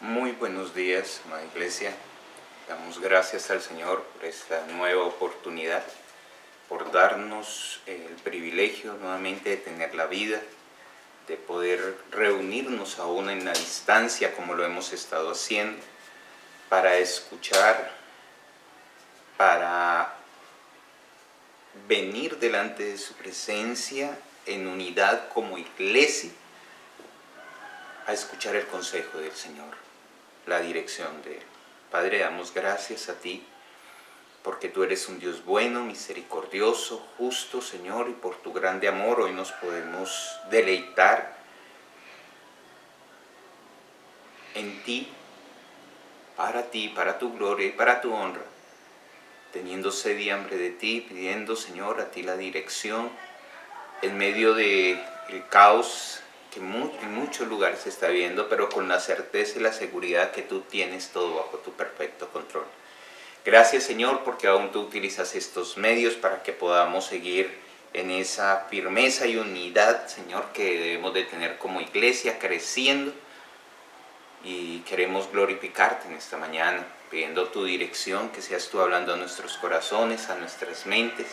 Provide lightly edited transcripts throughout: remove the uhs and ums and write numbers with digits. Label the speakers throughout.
Speaker 1: Muy buenos días, amada iglesia. Damos gracias al Señor por esta nueva oportunidad, por darnos el privilegio nuevamente de tener la vida, de poder reunirnos aún en la distancia como lo hemos estado haciendo, para escuchar, para venir delante de su presencia en unidad como iglesia, a escuchar el consejo del Señor, la dirección de Él. Padre, damos gracias a ti, porque tú eres un Dios bueno, misericordioso, justo, Señor, y por tu grande amor hoy nos podemos deleitar en ti, para tu gloria y para tu honra, teniendo sed y hambre de ti, pidiendo, Señor, a ti la dirección en medio del caos que en muchos lugares se está viendo, pero con la certeza y la seguridad que tú tienes todo bajo tu perfecto control. Gracias, Señor, porque aún tú utilizas estos medios para que podamos seguir en esa firmeza y unidad, Señor, que debemos de tener como iglesia, creciendo, y queremos glorificarte en esta mañana, pidiendo tu dirección, que seas tú hablando a nuestros corazones, a nuestras mentes,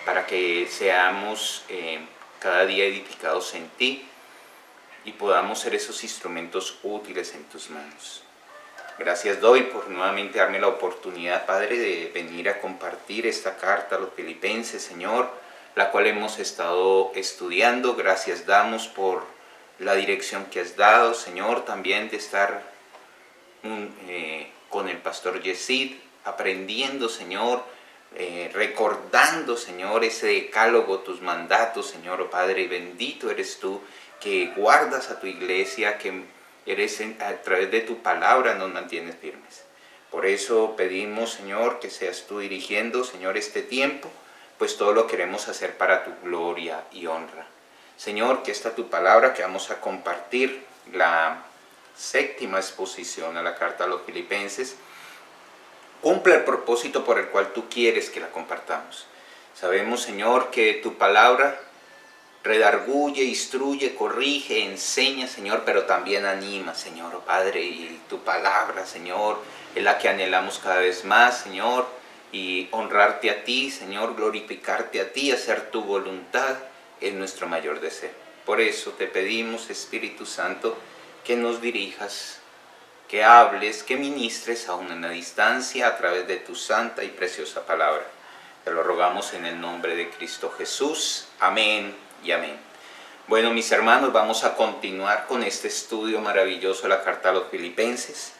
Speaker 1: para que seamos cada día edificados en ti y podamos ser esos instrumentos útiles en tus manos. Gracias doy por nuevamente darme la oportunidad, Padre, de venir a compartir esta carta a los Filipenses, Señor, la cual hemos estado estudiando. Gracias damos por la dirección que has dado, Señor, también de estar con el pastor Yesid, aprendiendo, Señor, recordando, Señor, ese decálogo, tus mandatos, Señor, oh Padre, bendito eres tú, que guardas a tu iglesia, que a través de tu palabra nos mantienes firmes. Por eso pedimos, Señor, que seas tú dirigiendo, Señor, este tiempo, pues todo lo queremos hacer para tu gloria y honra. Señor, que esta tu palabra que vamos a compartir, la séptima exposición a la carta a los Filipenses, cumpla el propósito por el cual tú quieres que la compartamos. Sabemos, Señor, que tu palabra redarguye, instruye, corrige, enseña, Señor, pero también anima, Señor, oh Padre, y tu palabra, Señor, es la que anhelamos cada vez más, Señor, y honrarte a ti, Señor, glorificarte a ti, hacer tu voluntad es nuestro mayor deseo. Por eso te pedimos, Espíritu Santo, que nos dirijas, que hables, que ministres aún en la distancia a través de tu santa y preciosa palabra. Te lo rogamos en el nombre de Cristo Jesús. Amén y amén. Bueno, mis hermanos, vamos a continuar con este estudio maravilloso de la carta a los Filipenses.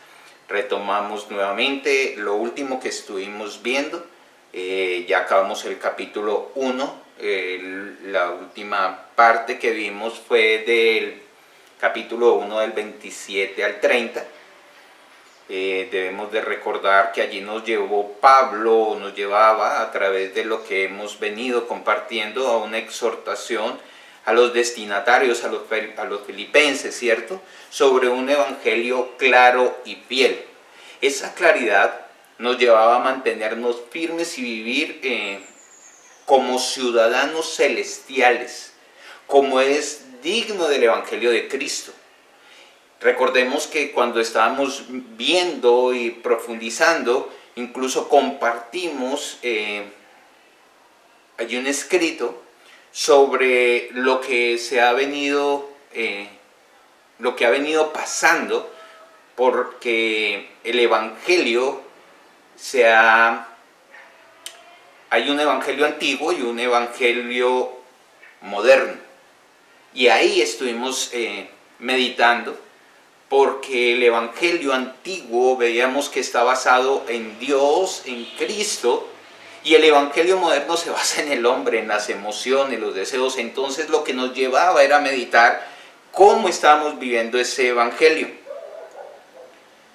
Speaker 1: Retomamos nuevamente lo último que estuvimos viendo. Ya acabamos el capítulo 1. La última parte que vimos fue del capítulo 1 del 27 al 30. Debemos de recordar que allí nos llevaba a través de lo que hemos venido compartiendo a una exhortación a los destinatarios, a los filipenses, ¿cierto? Sobre un evangelio claro y fiel. Esa claridad nos llevaba a mantenernos firmes y vivir como ciudadanos celestiales, como es digno del evangelio de Cristo. Recordemos que cuando estábamos viendo y profundizando, incluso compartimos hay un escrito sobre lo que ha venido pasando, porque el evangelio hay un evangelio antiguo y un evangelio moderno. Y ahí estuvimos meditando, porque el evangelio antiguo veíamos que está basado en Dios, en Cristo, y el evangelio moderno se basa en el hombre, en las emociones, los deseos. Entonces lo que nos llevaba era meditar cómo estábamos viviendo ese evangelio.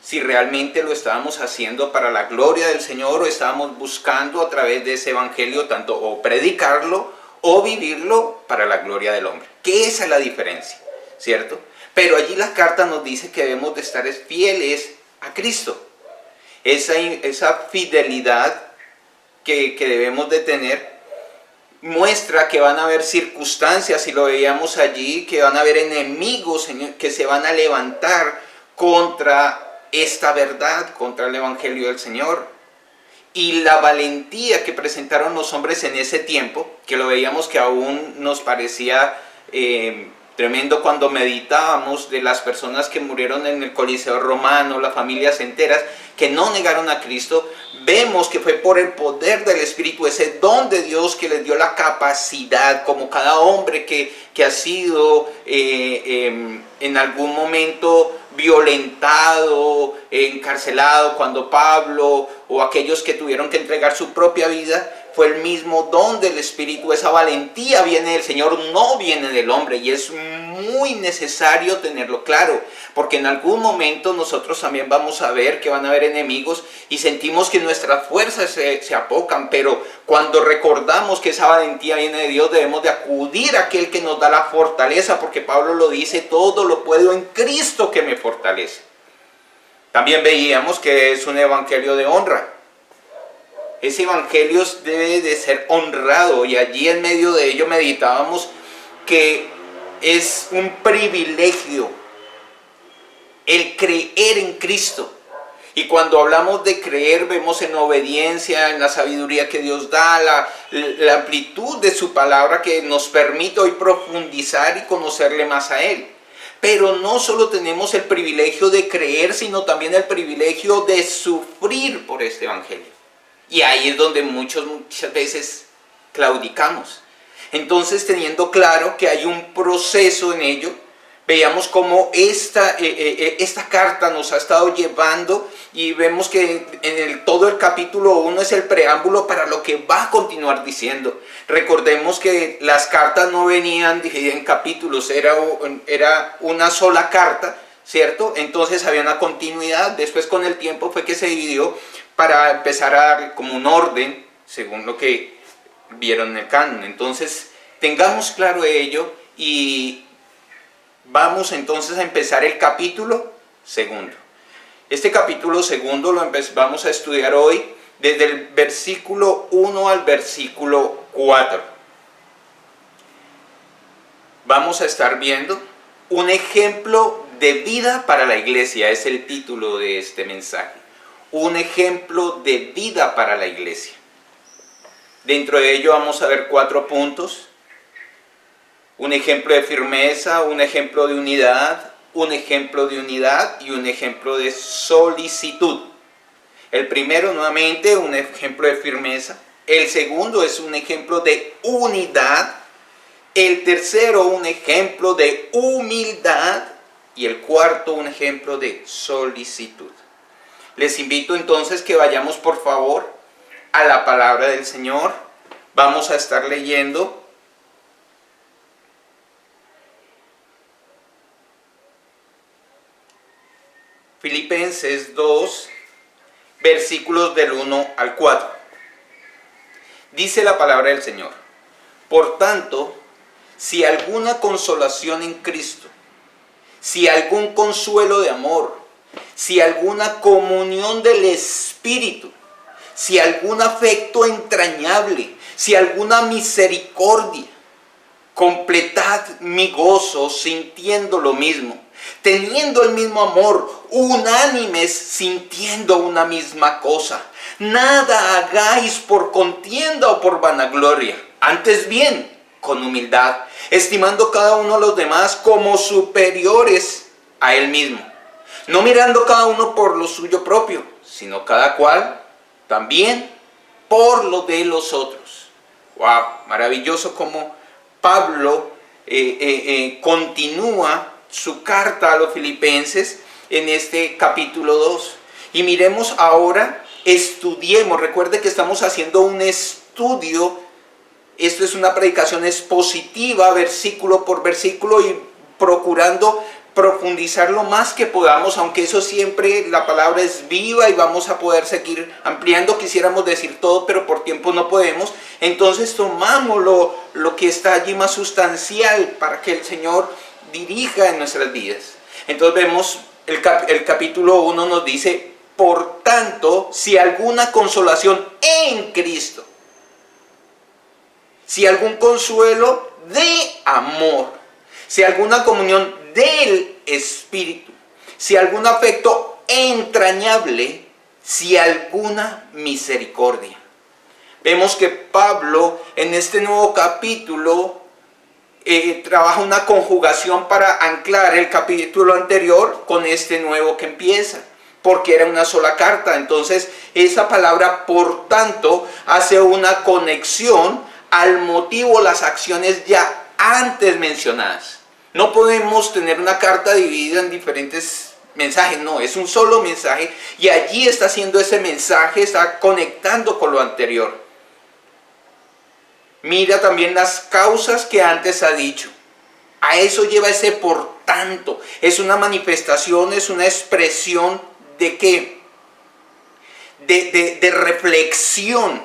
Speaker 1: Si realmente lo estábamos haciendo para la gloria del Señor, o estábamos buscando a través de ese evangelio tanto o predicarlo o vivirlo para la gloria del hombre. Que esa es la diferencia, ¿cierto? Pero allí la carta nos dice que debemos de estar fieles a Cristo. Esa fidelidad que debemos de tener muestra que van a haber circunstancias, y lo veíamos allí, que van a haber enemigos que se van a levantar contra esta verdad, contra el Evangelio del Señor. Y la valentía que presentaron los hombres en ese tiempo, que lo veíamos que aún nos parecía tremendo cuando meditábamos de las personas que murieron en el Coliseo Romano, las familias enteras, que no negaron a Cristo, vemos que fue por el poder del Espíritu, ese don de Dios que les dio la capacidad, como cada hombre que ha sido en algún momento violentado, encarcelado, cuando Pablo o aquellos que tuvieron que entregar su propia vida, fue el mismo don del Espíritu. Esa valentía viene del Señor, no viene del hombre, y es muy necesario tenerlo claro, porque en algún momento nosotros también vamos a ver que van a haber enemigos y sentimos que nuestras fuerzas se apocan, pero cuando recordamos que esa valentía viene de Dios, debemos de acudir a aquel que nos da la fortaleza, porque Pablo lo dice: todo lo puedo en Cristo que me fortalece. También veíamos que es un evangelio de honra. Ese evangelio debe de ser honrado, y allí en medio de ello meditábamos que es un privilegio el creer en Cristo. Y cuando hablamos de creer, vemos en obediencia, en la sabiduría que Dios da, la amplitud de su palabra que nos permite hoy profundizar y conocerle más a Él. Pero no solo tenemos el privilegio de creer, sino también el privilegio de sufrir por este evangelio. Y ahí es donde muchas veces claudicamos. Entonces, teniendo claro que hay un proceso en ello, veíamos cómo esta carta nos ha estado llevando, y vemos que todo el capítulo 1 es el preámbulo para lo que va a continuar diciendo. Recordemos que las cartas no venían divididas en capítulos, era una sola carta, ¿cierto? Entonces había una continuidad. Después, con el tiempo, fue que se dividió para empezar a dar como un orden según lo que vieron en el canon. Entonces, tengamos claro ello, y vamos entonces a empezar el capítulo segundo. Este capítulo segundo lo vamos a estudiar hoy desde el versículo 1 al versículo 4. Vamos a estar viendo un ejemplo de vida para la iglesia, es el título de este mensaje. Un ejemplo de vida para la iglesia. Dentro de ello vamos a ver 4 puntos. Un ejemplo de firmeza, un ejemplo de unidad, un ejemplo de unidad y un ejemplo de solicitud. El primero, nuevamente, un ejemplo de firmeza. El segundo es un ejemplo de unidad. El tercero, un ejemplo de humildad. Y el cuarto, un ejemplo de solicitud. Les invito entonces que vayamos, por favor, a la palabra del Señor. Vamos a estar leyendo Filipenses 2, versículos del 1 al 4. Dice la palabra del Señor: por tanto, si alguna consolación en Cristo, si algún consuelo de amor, si alguna comunión del Espíritu, si algún afecto entrañable, si alguna misericordia, completad mi gozo sintiendo lo mismo, teniendo el mismo amor, unánimes, sintiendo una misma cosa. Nada hagáis por contienda o por vanagloria, antes bien, con humildad, estimando cada uno a los demás como superiores a él mismo, no mirando cada uno por lo suyo propio, sino cada cual también por lo de los otros. ¡Wow! Maravilloso como Pablo continúa su carta a los filipenses en este capítulo 2. Y miremos ahora, estudiemos. Recuerde que estamos haciendo un estudio. Esto es una predicación expositiva, versículo por versículo, y procurando profundizar lo más que podamos, aunque eso siempre, la palabra es viva y vamos a poder seguir ampliando. Quisiéramos decir todo, pero por tiempo no podemos. Entonces tomamos lo que está allí más sustancial para que el Señor dirija en nuestras vidas. Entonces vemos, el capítulo 1 nos dice: por tanto, si alguna consolación en Cristo, si algún consuelo de amor, si alguna comunión del Espíritu, si algún afecto entrañable, si alguna misericordia. Vemos que Pablo en este nuevo capítulo trabaja una conjugación para anclar el capítulo anterior con este nuevo que empieza, porque era una sola carta. Entonces esa palabra por tanto hace una conexión al motivo, las acciones ya antes mencionadas. No podemos tener una carta dividida en diferentes mensajes, no, es un solo mensaje y allí está haciendo ese mensaje, está conectando con lo anterior. Mira también las causas que antes ha dicho. A eso lleva ese por tanto. Es una manifestación, es una expresión de qué? De reflexión.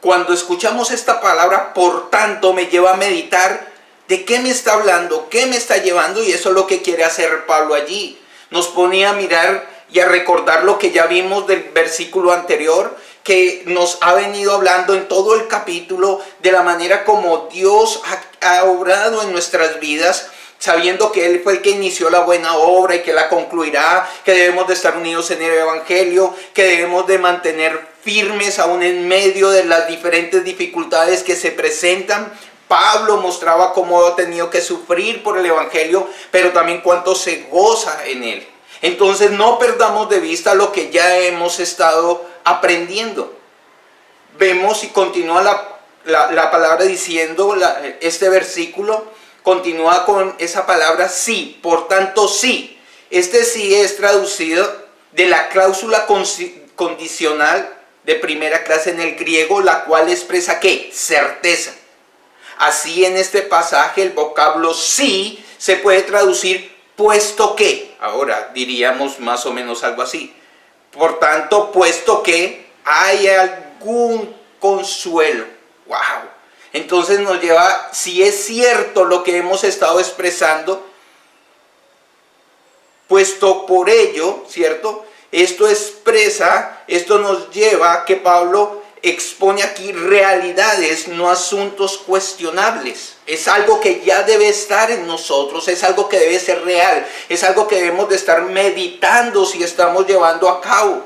Speaker 1: Cuando escuchamos esta palabra, por tanto, me lleva a meditar de qué me está hablando, qué me está llevando, y eso es lo que quiere hacer Pablo allí. Nos pone a mirar y a recordar lo que ya vimos del versículo anterior, que nos ha venido hablando en todo el capítulo de la manera como Dios ha obrado en nuestras vidas, sabiendo que Él fue el que inició la buena obra y que la concluirá, que debemos de estar unidos en el Evangelio, que debemos de mantener firmes aún en medio de las diferentes dificultades que se presentan. Pablo mostraba cómo ha tenido que sufrir por el Evangelio, pero también cuánto se goza en él. Entonces no perdamos de vista lo que ya hemos estado aprendiendo. Vemos y continúa la palabra diciendo, este versículo continúa con esa palabra sí, por tanto sí. Este sí es traducido de la cláusula condicional de primera clase en el griego, la cual expresa ¿qué? Certeza. Así en este pasaje el vocablo sí se puede traducir puesto que. Ahora diríamos más o menos algo así. Por tanto, puesto que hay algún consuelo. ¡Wow! Entonces nos lleva, si es cierto lo que hemos estado expresando, puesto por ello, ¿cierto? Esto nos lleva a que Pablo expone aquí realidades, no asuntos cuestionables. Es algo que ya debe estar en nosotros, es algo que debe ser real, es algo que debemos de estar meditando si estamos llevando a cabo.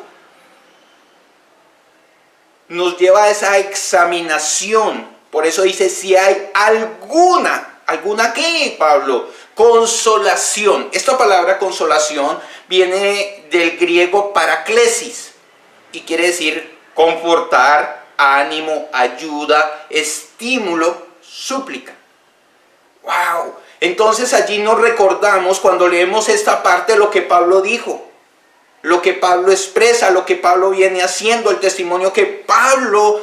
Speaker 1: Nos lleva a esa examinación. Por eso dice, si hay ¿alguna qué, Pablo? Consolación. Esta palabra consolación viene del griego paraklesis y quiere decir confortar, ánimo, ayuda, estímulo, súplica. ¡Wow! Entonces allí nos recordamos cuando leemos esta parte lo que Pablo dijo, lo que Pablo expresa, lo que Pablo viene haciendo, el testimonio que Pablo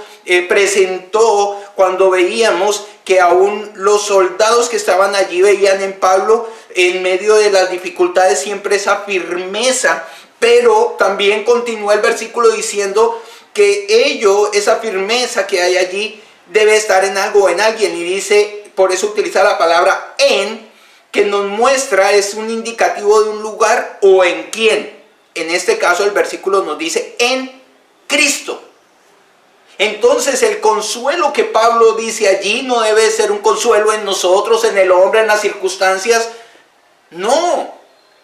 Speaker 1: presentó cuando veíamos que aún los soldados que estaban allí veían en Pablo en medio de las dificultades siempre esa firmeza, pero también continúa el versículo diciendo que esa firmeza que hay allí debe estar en algo o en alguien, y dice, por eso utiliza la palabra en, que nos muestra, es un indicativo de un lugar o en quién. En este caso el versículo nos dice en Cristo. Entonces el consuelo que Pablo dice allí no debe ser un consuelo en nosotros, en el hombre, en las circunstancias. No,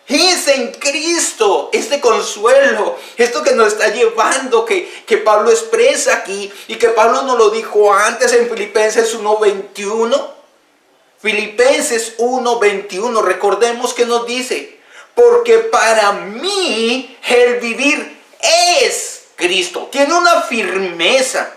Speaker 1: es en Cristo este consuelo, esto que nos está llevando, que Pablo expresa aquí y que Pablo nos lo dijo antes en Filipenses 1:21. Filipenses 1:21, recordemos que nos dice, porque para mí el vivir es Cristo. Tiene una firmeza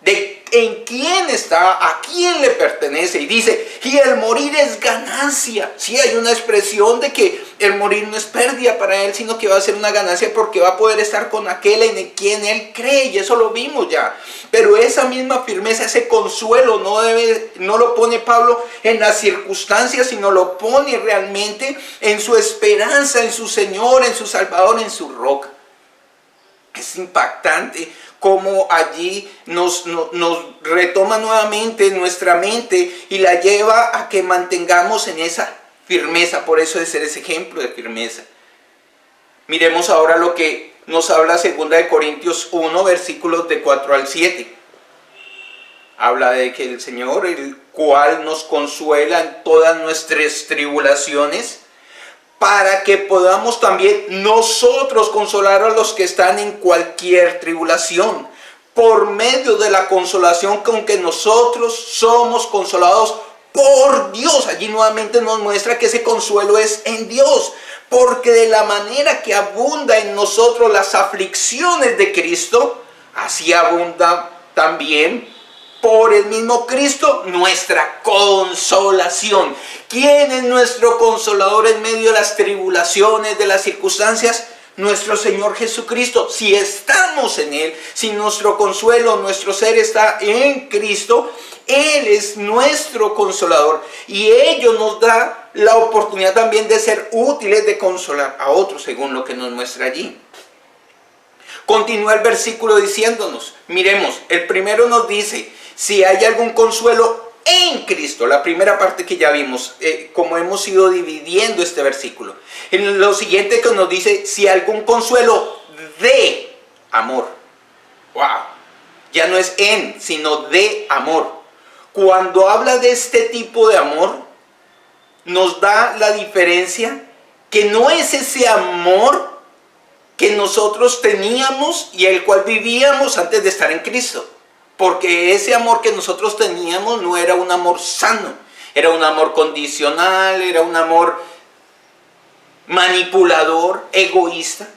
Speaker 1: de en quién está, a quién le pertenece, y dice, y el morir es ganancia. Sí, hay una expresión de que el morir no es pérdida para él, sino que va a ser una ganancia porque va a poder estar con aquel en quien él cree, y eso lo vimos ya. Pero esa misma firmeza, ese consuelo no lo pone Pablo en las circunstancias, sino lo pone realmente en su esperanza, en su Señor, en su Salvador, en su roca. Es impactante cómo allí nos retoma nuevamente nuestra mente y la lleva a que mantengamos en esa firmeza. Por eso es ser ese ejemplo de firmeza. Miremos ahora lo que nos habla 2 Corintios 1, versículos de 4 al 7. Habla de que el Señor, el cual nos consuela en todas nuestras tribulaciones, para que podamos también nosotros consolar a los que están en cualquier tribulación, por medio de la consolación con que nosotros somos consolados por Dios. Allí nuevamente nos muestra que ese consuelo es en Dios, porque de la manera que abunda en nosotros las aflicciones de Cristo, así abunda también por el mismo Cristo nuestra consolación. ¿Quién es nuestro consolador en medio de las tribulaciones, de las circunstancias? Nuestro Señor Jesucristo. Si estamos en Él, si nuestro consuelo, nuestro ser está en Cristo, Él es nuestro consolador. Y ello nos da la oportunidad también de ser útiles, de consolar a otros, según lo que nos muestra allí. Continúa el versículo diciéndonos, miremos, el primero nos dice, si hay algún consuelo en Cristo, la primera parte que ya vimos, como hemos ido dividiendo este versículo. En lo siguiente que nos dice, si algún consuelo de amor. ¡Wow! Ya no es en, sino de amor. Cuando habla de este tipo de amor, nos da la diferencia que no es ese amor que nosotros teníamos y el cual vivíamos antes de estar en Cristo. Porque ese amor que nosotros teníamos no era un amor sano, era un amor condicional, era un amor manipulador, egoísta.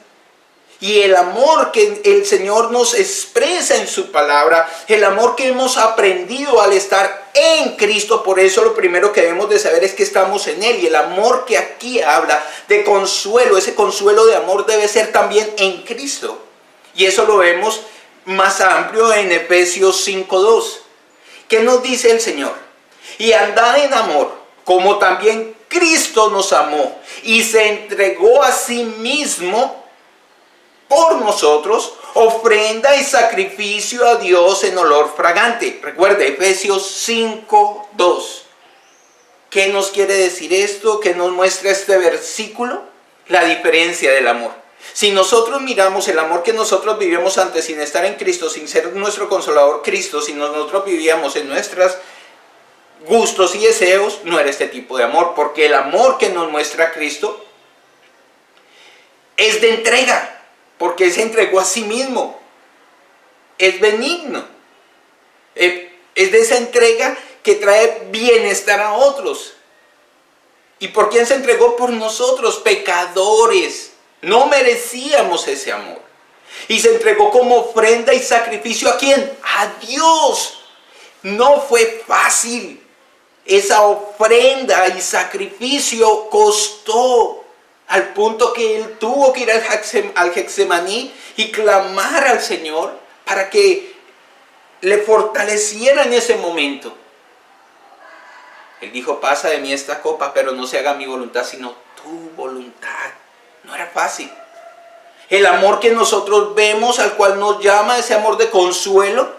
Speaker 1: Y el amor que el Señor nos expresa en su palabra, el amor que hemos aprendido al estar en Cristo, por eso lo primero que debemos de saber es que estamos en Él. Y el amor que aquí habla de consuelo, ese consuelo de amor debe ser también en Cristo. Y eso lo vemos más amplio en Efesios 5:2. ¿Qué nos dice el Señor? Y andad en amor, como también Cristo nos amó y se entregó a sí mismo por nosotros, ofrenda y sacrificio a Dios en olor fragante. Recuerde, Efesios 5:2. ¿Qué nos quiere decir esto? ¿Qué nos muestra este versículo? La diferencia del amor. Si nosotros miramos el amor que nosotros vivíamos antes sin estar en Cristo, sin ser nuestro consolador Cristo, si nosotros vivíamos en nuestros gustos y deseos, no era este tipo de amor, porque el amor que nos muestra Cristo es de entrega, porque Él se entregó a sí mismo, es benigno, es de esa entrega que trae bienestar a otros. ¿Y por quién se entregó? Por nosotros, pecadores. No merecíamos ese amor. Y se entregó como ofrenda y sacrificio ¿a quién? A Dios. No fue fácil. Esa ofrenda y sacrificio costó al punto que Él tuvo que ir al Getsemaní y clamar al Señor para que le fortaleciera en ese momento. Él dijo, pasa de mí esta copa, pero no se haga mi voluntad, sino tu voluntad. No era fácil. El amor que nosotros vemos, al cual nos llama, ese amor de consuelo,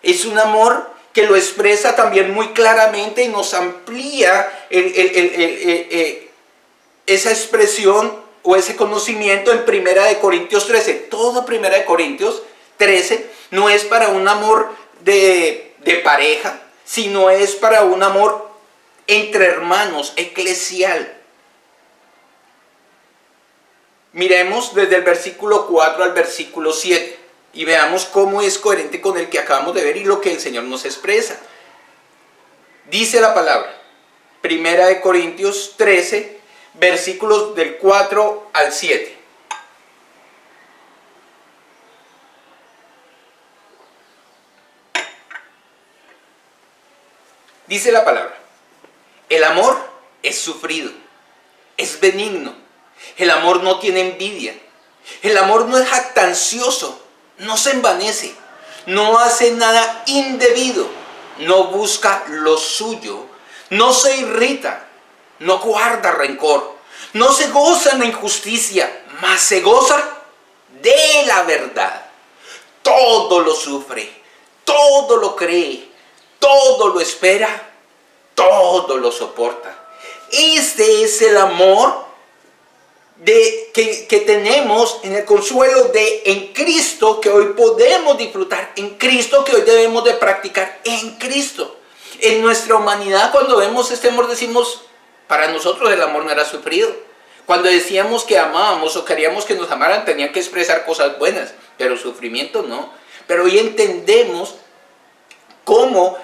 Speaker 1: es un amor que lo expresa también muy claramente y nos amplía esa expresión o ese conocimiento en 1 Corintios 13. Todo 1 Corintios 13 no es para un amor de pareja, sino es para un amor entre hermanos, eclesial. Miremos desde el versículo 4 al versículo 7 y veamos cómo es coherente con el que acabamos de ver y lo que el Señor nos expresa. Dice la palabra, 1 Corintios 13, versículos del 4 al 7. Dice la palabra, el amor es sufrido, es benigno. El amor no tiene envidia. El amor no es jactancioso, no se envanece, no hace nada indebido, no busca lo suyo, no se irrita, no guarda rencor, no se goza en la injusticia, mas se goza de la verdad. Todo lo sufre, todo lo cree, todo lo espera, todo lo soporta. Este es el amor que tenemos en el consuelo en Cristo, que hoy podemos disfrutar, en Cristo, que hoy debemos de practicar en Cristo. En nuestra humanidad, cuando vemos este amor, decimos, para nosotros el amor no era sufrido. Cuando decíamos que amábamos o queríamos que nos amaran, tenían que expresar cosas buenas, pero sufrimiento no. Pero hoy entendemos cómo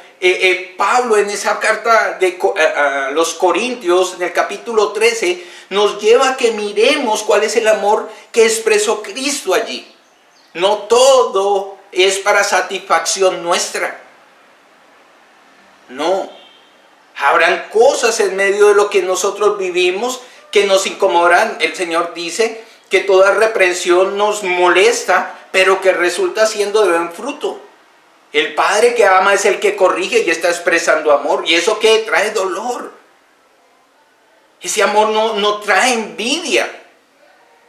Speaker 1: Pablo en esa carta a los Corintios, en el capítulo 13, nos lleva a que miremos cuál es el amor que expresó Cristo allí. No todo es para satisfacción nuestra. No. Habrán cosas en medio de lo que nosotros vivimos que nos incomodan. El Señor dice que toda reprensión nos molesta, pero que resulta siendo de buen fruto. El Padre que ama es el que corrige y está expresando amor. ¿Y eso qué? Trae dolor. Ese amor no trae envidia.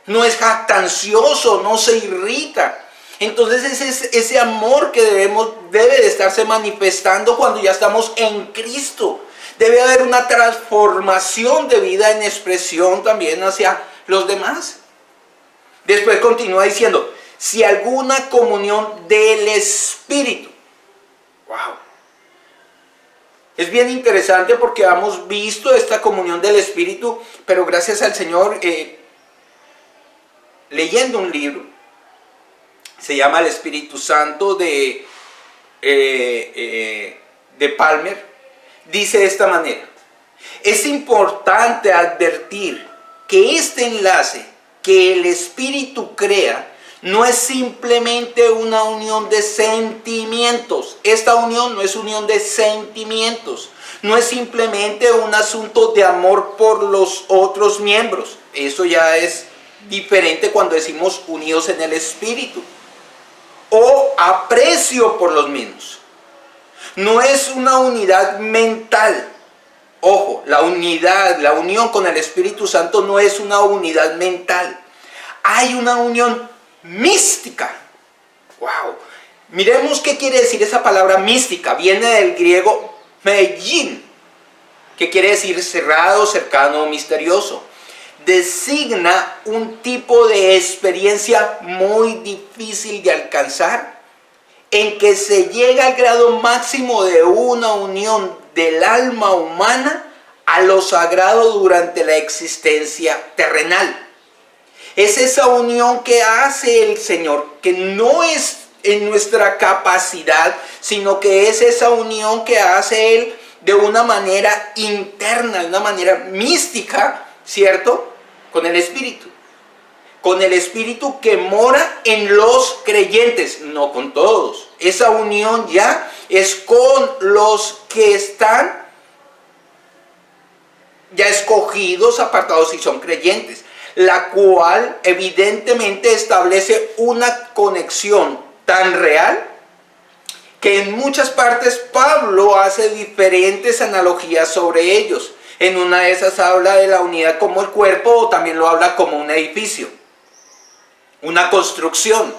Speaker 1: No es jactancioso, no se irrita. Entonces ese amor que debe de estarse manifestando cuando ya estamos en Cristo. Debe haber una transformación de vida en expresión también hacia los demás. Después continúa diciendo, si alguna comunión del Espíritu. Wow. Es bien interesante porque hemos visto esta comunión del Espíritu, pero gracias al Señor, leyendo un libro, se llama El Espíritu Santo de Palmer, dice de esta manera: es importante advertir que este enlace que el Espíritu crea no es simplemente una unión de sentimientos. Esta unión no es unión de sentimientos. No es simplemente un asunto de amor por los otros miembros. Eso ya es diferente cuando decimos unidos en el Espíritu. O aprecio por los mismos. No es una unidad mental. Ojo, la unión con el Espíritu Santo no es una unidad mental. Hay una unión mística. Wow. Miremos qué quiere decir esa palabra mística. Viene del griego meillín, que quiere decir cerrado, cercano o misterioso. Designa un tipo de experiencia muy difícil de alcanzar, en que se llega al grado máximo de una unión del alma humana a lo sagrado durante la existencia terrenal. Es esa unión que hace el Señor, que no es en nuestra capacidad, sino que es esa unión que hace Él de una manera interna, de una manera mística, ¿cierto? Con el Espíritu. Con el Espíritu que mora en los creyentes, no con todos. Esa unión ya es con los que están ya escogidos, apartados y son creyentes, la cual evidentemente establece una conexión tan real que en muchas partes Pablo hace diferentes analogías sobre ellos. En una de esas habla de la unidad como el cuerpo, o también lo habla como un edificio, una construcción.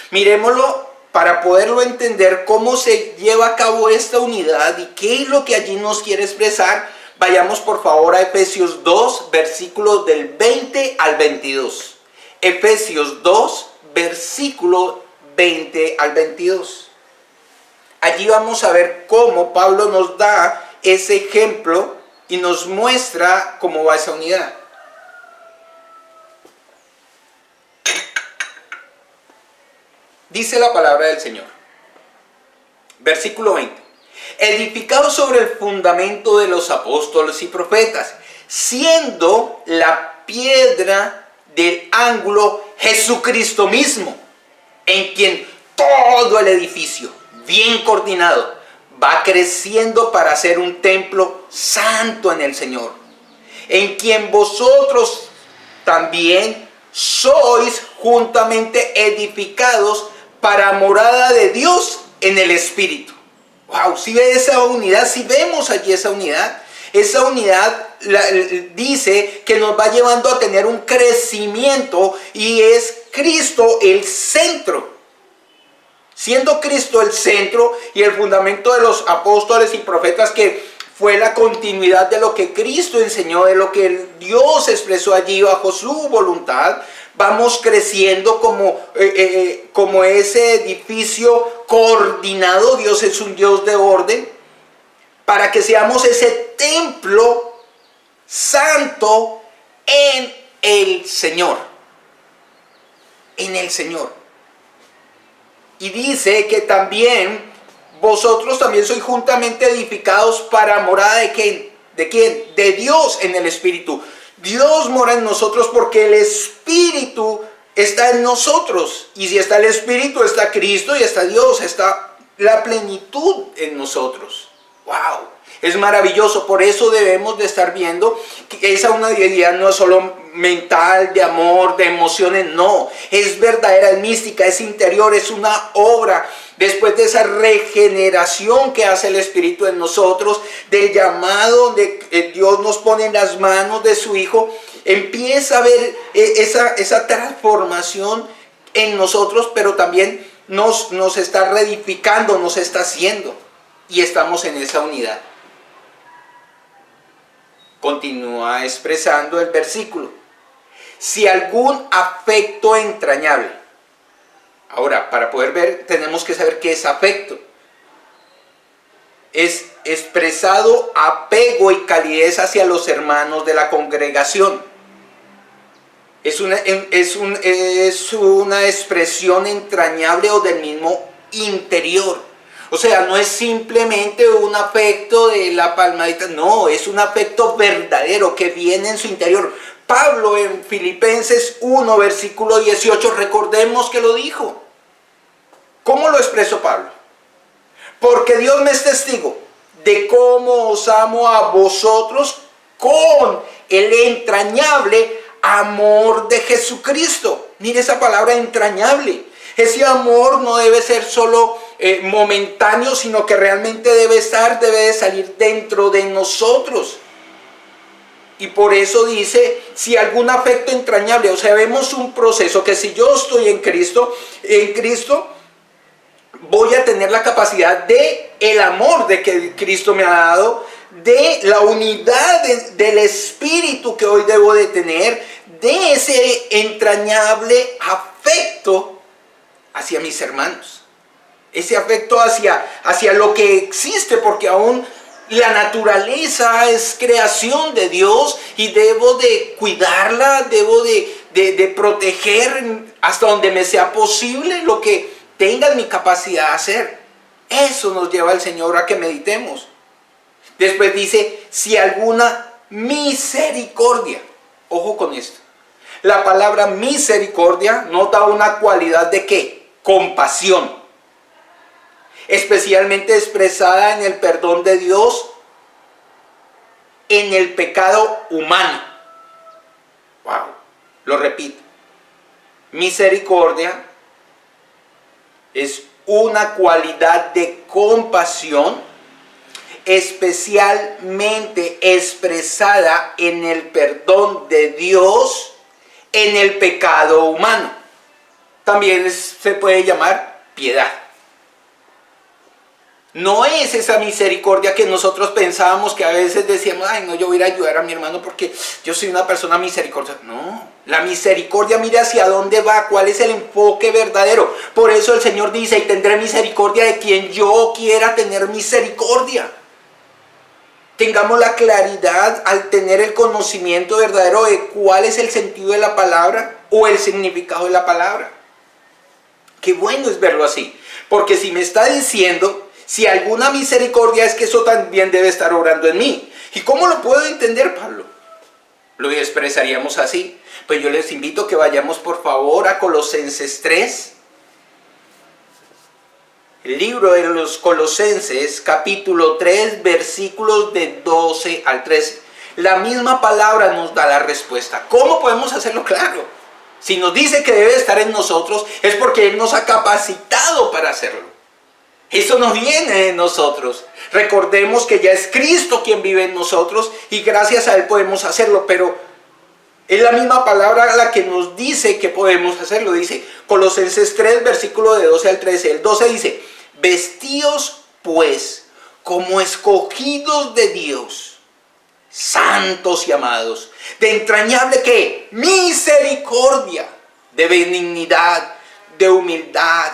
Speaker 1: Miremoslo para poderlo entender cómo se lleva a cabo esta unidad y qué es lo que allí nos quiere expresar. Vayamos por favor a Efesios 2, versículos del 20 al 22. Efesios 2, versículo 20 al 22. Allí vamos a ver cómo Pablo nos da ese ejemplo y nos muestra cómo va esa unidad. Dice la palabra del Señor. Versículo 20. Edificado sobre el fundamento de los apóstoles y profetas, siendo la piedra del ángulo Jesucristo mismo, en quien todo el edificio, bien coordinado, va creciendo para ser un templo santo en el Señor, en quien vosotros también sois juntamente edificados para morada de Dios en el Espíritu. Wow, si ve esa unidad, si vemos allí esa unidad dice que nos va llevando a tener un crecimiento y es Cristo el centro. Siendo Cristo el centro y el fundamento de los apóstoles y profetas, que fue la continuidad de lo que Cristo enseñó, de lo que Dios expresó allí bajo su voluntad, vamos creciendo como ese edificio coordinado. Dios es un Dios de orden, para que seamos ese templo santo en el Señor. En el Señor. Y dice que también vosotros también sois juntamente edificados para morada de ¿quién? ¿De quién? De Dios en el Espíritu. Dios mora en nosotros porque el Espíritu está en nosotros. Y si está el Espíritu, está Cristo y está Dios, está la plenitud en nosotros. ¡Wow! Es maravilloso. Por eso debemos de estar viendo que esa unidad no es solo mental, de amor, de emociones. No, es verdadera, es mística, es interior, es una obra. Después de esa regeneración que hace el Espíritu en nosotros, del llamado de Dios nos pone en las manos de su Hijo, empieza a ver esa transformación en nosotros, pero también nos está reedificando, nos está haciendo. Y estamos en esa unidad. Continúa expresando el versículo. Si algún afecto entrañable. Ahora, para poder ver, tenemos que saber qué es afecto. Es expresado apego y calidez hacia los hermanos de la congregación. Es una expresión entrañable o del mismo interior. O sea, no es simplemente un afecto de la palmadita, no, es un afecto verdadero que viene en su interior. Pablo en Filipenses 1, versículo 18, recordemos que lo dijo. ¿Cómo lo expresó Pablo? Porque Dios me es testigo de cómo os amo a vosotros con el entrañable amor de Jesucristo. Mire esa palabra entrañable. Ese amor no debe ser solo momentáneo, sino que realmente debe de salir dentro de nosotros. Y por eso dice, si algún afecto entrañable, o sea, vemos un proceso que si yo estoy en Cristo voy a tener la capacidad de el amor de que Cristo me ha dado, de la unidad del Espíritu que hoy debo de tener, de ese entrañable afecto hacia mis hermanos. Ese afecto hacia lo que existe, porque aún la naturaleza es creación de Dios y debo de cuidarla, debo de proteger hasta donde me sea posible lo que tenga en mi capacidad de hacer. Eso nos lleva al Señor a que meditemos. Después dice, si alguna misericordia. Ojo con esto. La palabra misericordia nota una cualidad de ¿qué? Compasión. Especialmente expresada en el perdón de Dios en el pecado humano. Wow, lo repito. Misericordia es una cualidad de compasión especialmente expresada en el perdón de Dios en el pecado humano. También se puede llamar piedad. No es esa misericordia que nosotros pensábamos, que a veces decíamos, ay no, yo voy a ir a ayudar a mi hermano porque yo soy una persona misericordiosa. No, la misericordia mira hacia dónde va, cuál es el enfoque verdadero. Por eso el Señor dice, y tendré misericordia de quien yo quiera tener misericordia. Tengamos la claridad al tener el conocimiento verdadero de cuál es el sentido de la palabra o el significado de la palabra. Qué bueno es verlo así, porque si me está diciendo, si alguna misericordia, es que eso también debe estar obrando en mí. ¿Y cómo lo puedo entender, Pablo? Lo expresaríamos así. Pues yo les invito a que vayamos por favor a Colosenses 3. El libro de los Colosenses, capítulo 3, versículos de 12 al 13. La misma palabra nos da la respuesta. ¿Cómo podemos hacerlo claro? Si nos dice que debe estar en nosotros, es porque Él nos ha capacitado para hacerlo. Eso no viene de nosotros. Recordemos que ya es Cristo quien vive en nosotros y gracias a Él podemos hacerlo, pero es la misma palabra la que nos dice que podemos hacerlo. Dice Colosenses 3, versículo de 12 al 13. El 12 dice, vestíos pues como escogidos de Dios, santos y amados, de entrañable ¿qué? Misericordia, de benignidad, de humildad,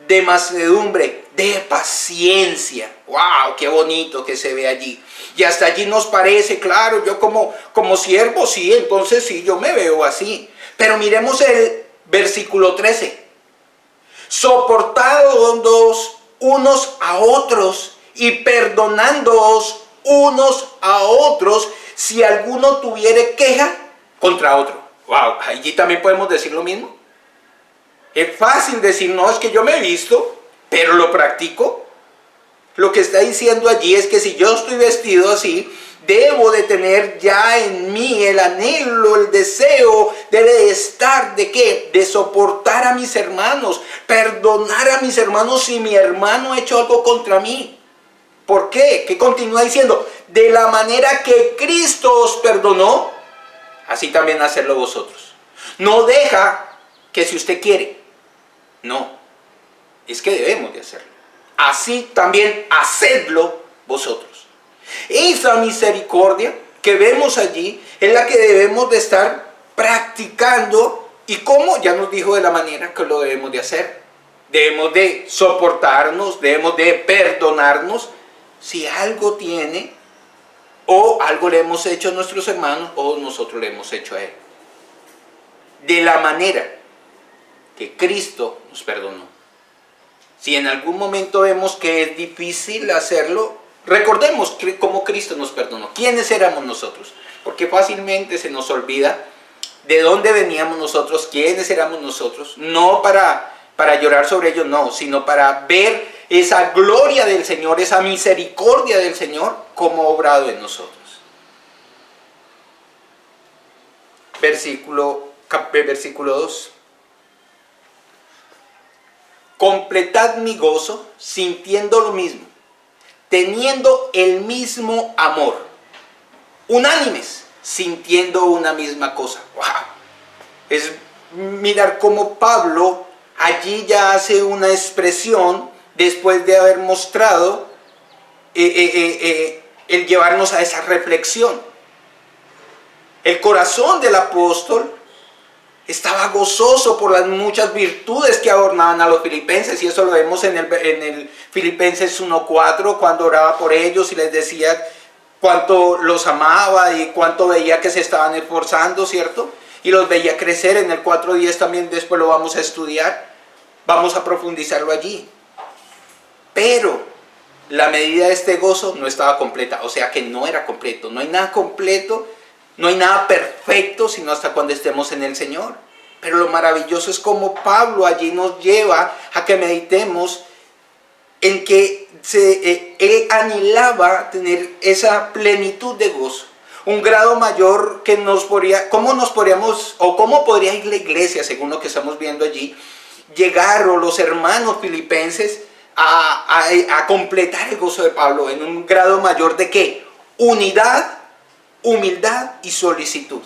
Speaker 1: de mansedumbre,
Speaker 2: de paciencia. ¡Wow! ¡Qué bonito que se ve allí! Y hasta allí nos parece, claro, yo como siervo, sí, entonces sí, yo me veo así. Pero miremos el versículo 13. Soportados unos a otros y perdonándoos unos a otros si alguno tuviere queja contra otro. ¡Wow! Allí también podemos decir lo mismo. Es fácil decir, no, es que yo me he visto, pero lo practico. Lo que está diciendo allí es que si yo estoy vestido así, debo de tener ya en mí el anhelo, el deseo, debe de estar, ¿de qué? De soportar a mis hermanos, perdonar a mis hermanos si mi hermano ha hecho algo contra mí. ¿Por qué? ¿Qué continúa diciendo? De la manera que Cristo os perdonó, así también hacerlo vosotros. No deja que si usted quiere, no, es que debemos de hacerlo. Así también hacedlo vosotros. Esa misericordia que vemos allí es la que debemos de estar practicando. ¿Y cómo? Ya nos dijo de la manera que lo debemos de hacer. Debemos de soportarnos, debemos de perdonarnos si algo tiene o algo le hemos hecho a nuestros hermanos o nosotros le hemos hecho a él. De la manera que Cristo nos perdonó. Si en algún momento vemos que es difícil hacerlo, recordemos cómo Cristo nos perdonó. ¿Quiénes éramos nosotros? Porque fácilmente se nos olvida de dónde veníamos nosotros, quiénes éramos nosotros. No para llorar sobre ellos, no, sino para ver esa gloria del Señor, esa misericordia del Señor, como ha obrado en nosotros. Versículo 2. Completad mi gozo sintiendo lo mismo, teniendo el mismo amor, unánimes, sintiendo una misma cosa. ¡Wow! Es mirar cómo Pablo allí ya hace una expresión después de haber mostrado el llevarnos a esa reflexión. El corazón del apóstol estaba gozoso por las muchas virtudes que adornaban a los filipenses, y eso lo vemos en el Filipenses 1:4, cuando oraba por ellos y les decía cuánto los amaba y cuánto veía que se estaban esforzando, ¿cierto? Y los veía crecer. En el 4:10 también, después lo vamos a estudiar, vamos a profundizarlo allí. Pero la medida de este gozo no estaba completa, o sea que no era completo. No hay nada completo, no hay nada perfecto, sino hasta cuando estemos en el Señor. Pero lo maravilloso es como Pablo allí nos lleva a que meditemos en que él anhelaba tener esa plenitud de gozo. Un grado mayor que ¿cómo podría ir la iglesia, según lo que estamos viendo allí, llegar, o los hermanos filipenses, a completar el gozo de Pablo en un grado mayor de ¿qué? Unidad, humildad y solicitud.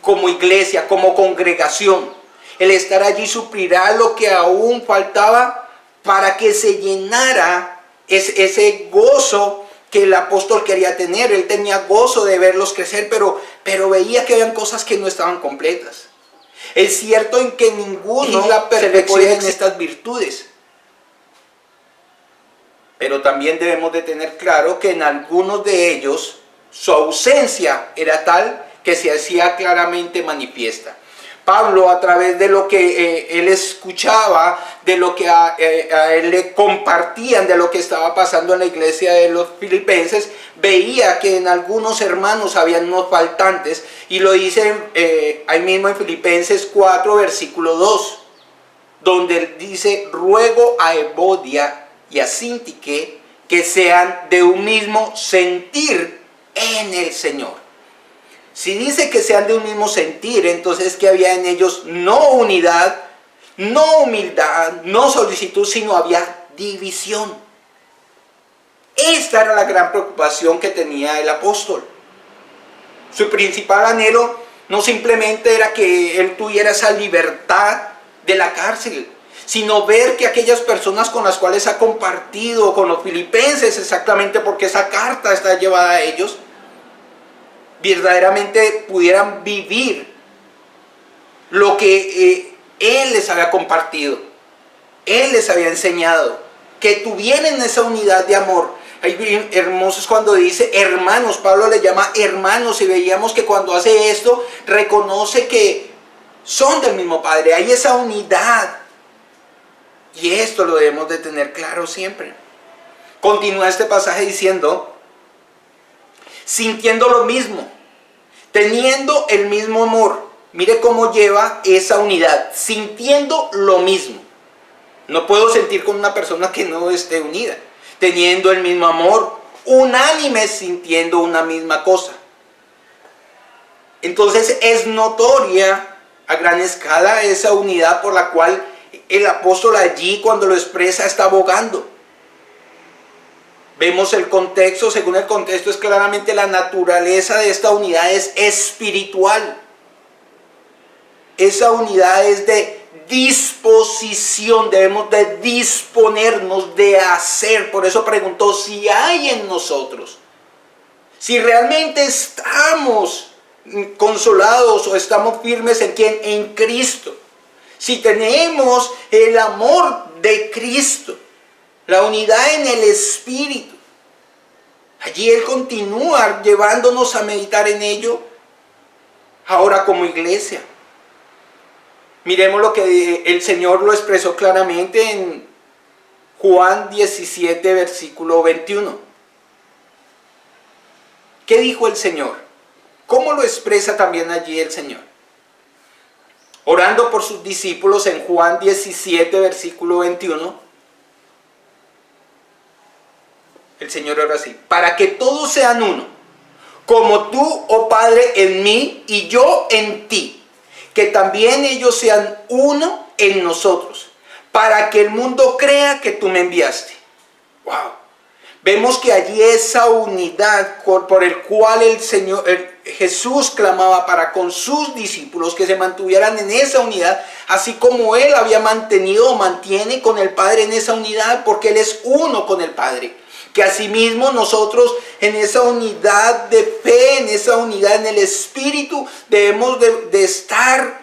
Speaker 2: Como iglesia, como congregación, el estar allí suplirá lo que aún faltaba para que se llenara ese gozo que el apóstol quería tener. Él tenía gozo de verlos crecer, pero veía que habían cosas que no estaban completas. Es cierto en que ninguno se le puede en estas virtudes, pero también debemos de tener claro que en algunos de ellos su ausencia era tal que se hacía claramente manifiesta. Pablo, a través de lo que él escuchaba, de lo que a él le compartían, de lo que estaba pasando en la iglesia de los filipenses, veía que en algunos hermanos habían unos faltantes, y lo dice ahí mismo en Filipenses 4, versículo 2, donde él dice: ruego a Evodia y a Síntique que sean de un mismo sentir en el Señor. Si dice que sean de un mismo sentir, entonces que había en ellos no unidad, no humildad, no solicitud, sino había división. Esta era la gran preocupación que tenía el apóstol. Su principal anhelo no simplemente era que él tuviera esa libertad de la cárcel, sino ver que aquellas personas con las cuales ha compartido, con los filipenses, exactamente porque esa carta está llevada a ellos, verdaderamente pudieran vivir lo que él les había compartido, él les había enseñado, que tuvieran esa unidad de amor. Hay hermosos cuando dice hermanos, Pablo le llama hermanos, y veíamos que cuando hace esto reconoce que son del mismo Padre, hay esa unidad. Y esto lo debemos de tener claro siempre. Continúa este pasaje diciendo, sintiendo lo mismo, teniendo el mismo amor. Mire cómo lleva esa unidad, sintiendo lo mismo. No puedo sentir con una persona que no esté unida. Teniendo el mismo amor, unánimes, sintiendo una misma cosa. Entonces es notoria a gran escala esa unidad por la cual el apóstol allí, cuando lo expresa, está abogando. Vemos el contexto, según el contexto es claramente la naturaleza de esta unidad es espiritual. Esa unidad es de disposición, debemos de disponernos de hacer. Por eso preguntó si hay en nosotros, si realmente estamos consolados o estamos firmes en ¿quién? En Cristo. Si tenemos el amor de Cristo, la unidad en el Espíritu. Allí Él continúa llevándonos a meditar en ello ahora como iglesia. Miremos lo que el Señor lo expresó claramente en Juan 17, versículo 21. ¿Qué dijo el Señor? ¿Cómo lo expresa también allí el Señor? Orando por sus discípulos en Juan 17, versículo 21. El Señor ora así: para que todos sean uno, como tú, oh Padre, en mí y yo en ti. Que también ellos sean uno en nosotros, para que el mundo crea que tú me enviaste. Wow. Vemos que allí esa unidad por el cual Jesús clamaba para con sus discípulos que se mantuvieran en esa unidad, así como Él había mantenido o mantiene con el Padre en esa unidad, porque Él es uno con el Padre. Que asimismo nosotros en esa unidad de fe, en esa unidad en el Espíritu, debemos de estar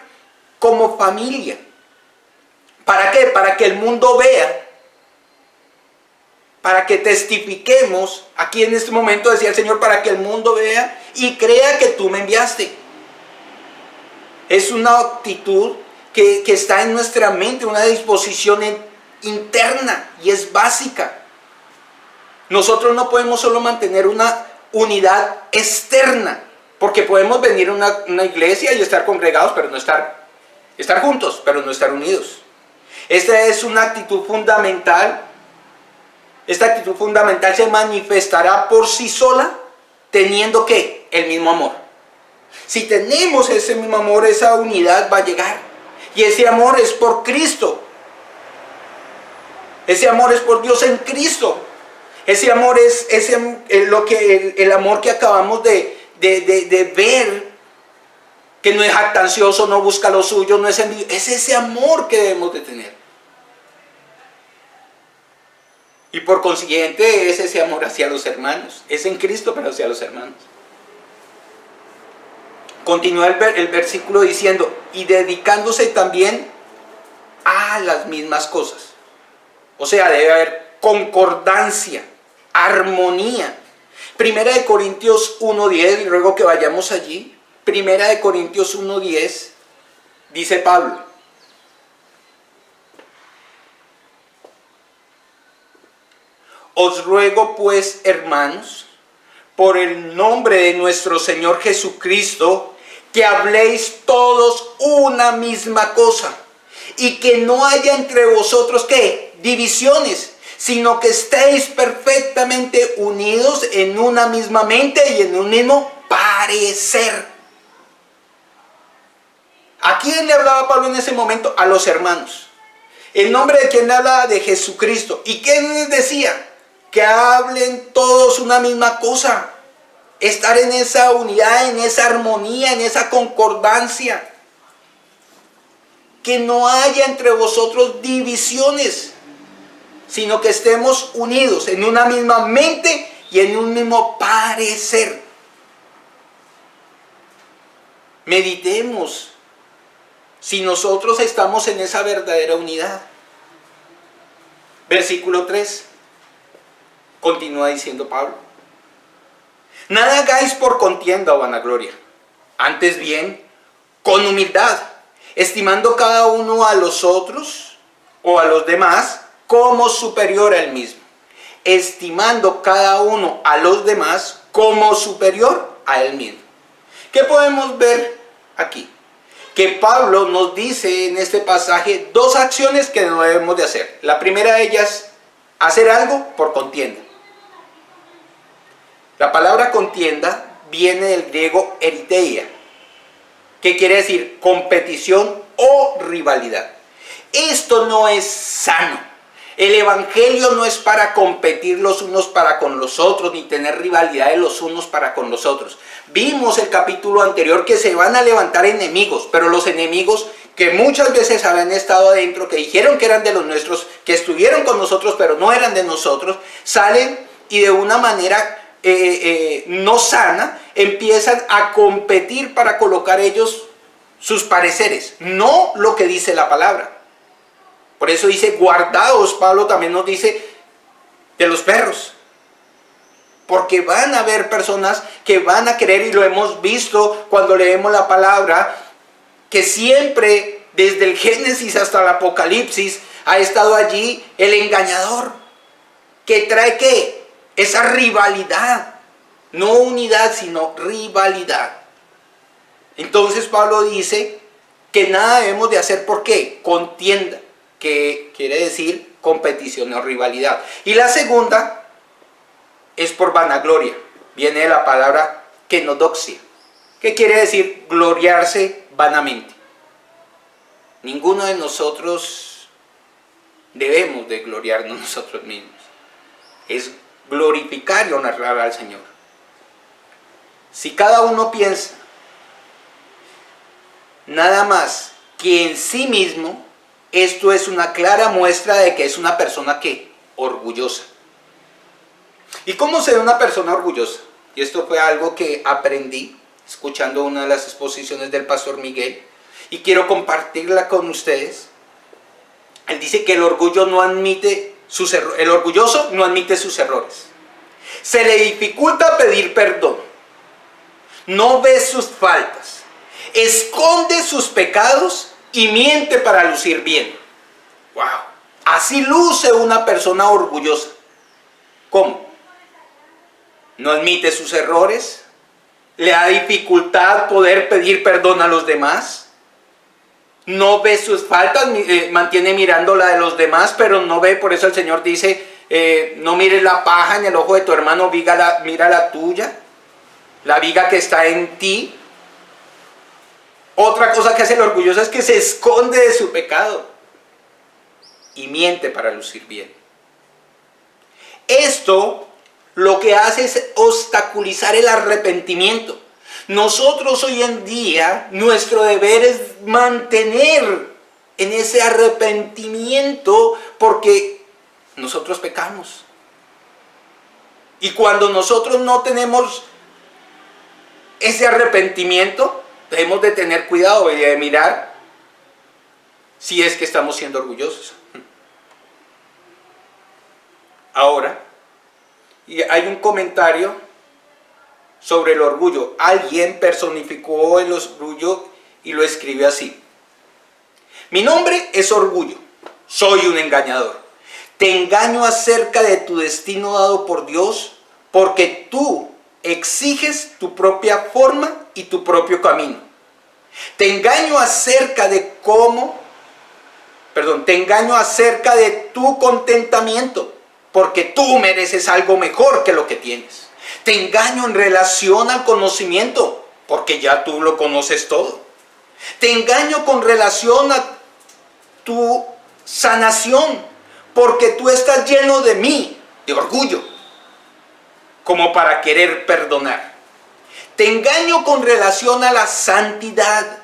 Speaker 2: como familia. ¿Para qué? Para que el mundo vea, para que testifiquemos, aquí en este momento decía el Señor, para que el mundo vea y crea que tú me enviaste. Es una actitud que está en nuestra mente, una disposición interna y es básica. Nosotros no podemos solo mantener una unidad externa, porque podemos venir a una iglesia y estar congregados, pero no estar juntos, pero no estar unidos. Esta es una actitud fundamental. Esta actitud fundamental se manifestará por sí sola, teniendo ¿qué? El mismo amor. Si tenemos ese mismo amor, esa unidad va a llegar. Y ese amor es por Cristo. Ese amor es por Dios en Cristo. Ese amor es el amor que acabamos de ver, que no es jactancioso, no busca lo suyo, no es envidioso. Es ese amor que debemos de tener. Y por consiguiente es ese amor hacia los hermanos. Es en Cristo, pero hacia los hermanos. Continúa el versículo diciendo, y dedicándose también a las mismas cosas. O sea, debe haber concordancia, armonía. Primera de Corintios 1:10, y ruego que vayamos allí. Primera de Corintios 1:10, dice Pablo: os ruego pues, hermanos, por el nombre de nuestro Señor Jesucristo, que habléis todos una misma cosa, y que no haya entre vosotros, ¿qué? Divisiones, sino que estéis perfectamente unidos en una misma mente y en un mismo parecer. ¿A quién le hablaba Pablo en ese momento? A los hermanos. ¿En nombre de quién le hablaba? De Jesucristo. ¿Y qué les decía? Que hablen todos una misma cosa. Estar en esa unidad, en esa armonía, en esa concordancia. Que no haya entre vosotros divisiones, sino que estemos unidos en una misma mente y en un mismo parecer. Meditemos si nosotros estamos en esa verdadera unidad. Versículo 3. Continúa diciendo Pablo. Nada hagáis por contienda o vanagloria. Antes bien, con humildad, estimando cada uno a los otros o a los demás como superior a él mismo. Estimando cada uno a los demás como superior a él mismo. ¿Qué podemos ver aquí? Que Pablo nos dice en este pasaje dos acciones que no debemos de hacer. La primera de ellas, hacer algo por contienda. La palabra contienda viene del griego eriteia, que quiere decir competición o rivalidad. Esto no es sano. El evangelio no es para competir los unos para con los otros, ni tener rivalidad de los unos para con los otros. Vimos el capítulo anterior que se van a levantar enemigos, pero los enemigos que muchas veces habían estado adentro, que dijeron que eran de los nuestros, que estuvieron con nosotros, pero no eran de nosotros, salen y de una manera no sana, empiezan a competir para colocar ellos sus pareceres, no lo que dice la palabra. Por eso dice, guardaos, Pablo también nos dice, de los perros. Porque van a haber personas que van a querer, y lo hemos visto cuando leemos la palabra, que siempre, desde el Génesis hasta el Apocalipsis, ha estado allí el engañador, que trae ¿qué? Esa rivalidad, no unidad, sino rivalidad. Entonces Pablo dice que nada debemos de hacer, ¿por qué? Contienda, que quiere decir competición o rivalidad. Y la segunda es por vanagloria, viene de la palabra kenodoxia, que quiere decir gloriarse vanamente. Ninguno de nosotros debemos de gloriarnos nosotros mismos. Es glorificar y honrar al Señor. Si cada uno piensa nada más que en sí mismo, esto es una clara muestra de que es una persona que orgullosa. ¿Y cómo se ve una persona orgullosa? Y esto fue algo que aprendí escuchando una de las exposiciones del pastor Miguel y quiero compartirla con ustedes. Él dice que el orgulloso no admite sus errores. Se le dificulta pedir perdón. No ve sus faltas. Esconde sus pecados y miente para lucir bien. ¡Wow! Así luce una persona orgullosa. ¿Cómo? No admite sus errores. Le da dificultad poder pedir perdón a los demás. No ve sus faltas, mantiene mirando la de los demás, pero no ve, por eso el Señor dice, no mires la paja en el ojo de tu hermano, mira la tuya, la viga que está en ti. Otra cosa que hace el orgulloso es que se esconde de su pecado y miente para lucir bien. Esto lo que hace es obstaculizar el arrepentimiento. Nosotros hoy en día, nuestro deber es mantener en ese arrepentimiento porque nosotros pecamos. Y cuando nosotros no tenemos ese arrepentimiento, debemos de tener cuidado y de mirar si es que estamos siendo orgullosos. Ahora, y hay un comentario sobre el orgullo. Alguien personificó el orgullo y lo escribe así: mi nombre es orgullo, soy un engañador. Te engaño acerca de tu destino dado por Dios, porque tú exiges tu propia forma y tu propio camino. Te engaño acerca de tu contentamiento, porque tú mereces algo mejor que lo que tienes. Te engaño en relación al conocimiento, porque ya tú lo conoces todo. Te engaño con relación a tu sanación, porque tú estás lleno de mí, de orgullo, como para querer perdonar. Te engaño con relación a la santidad,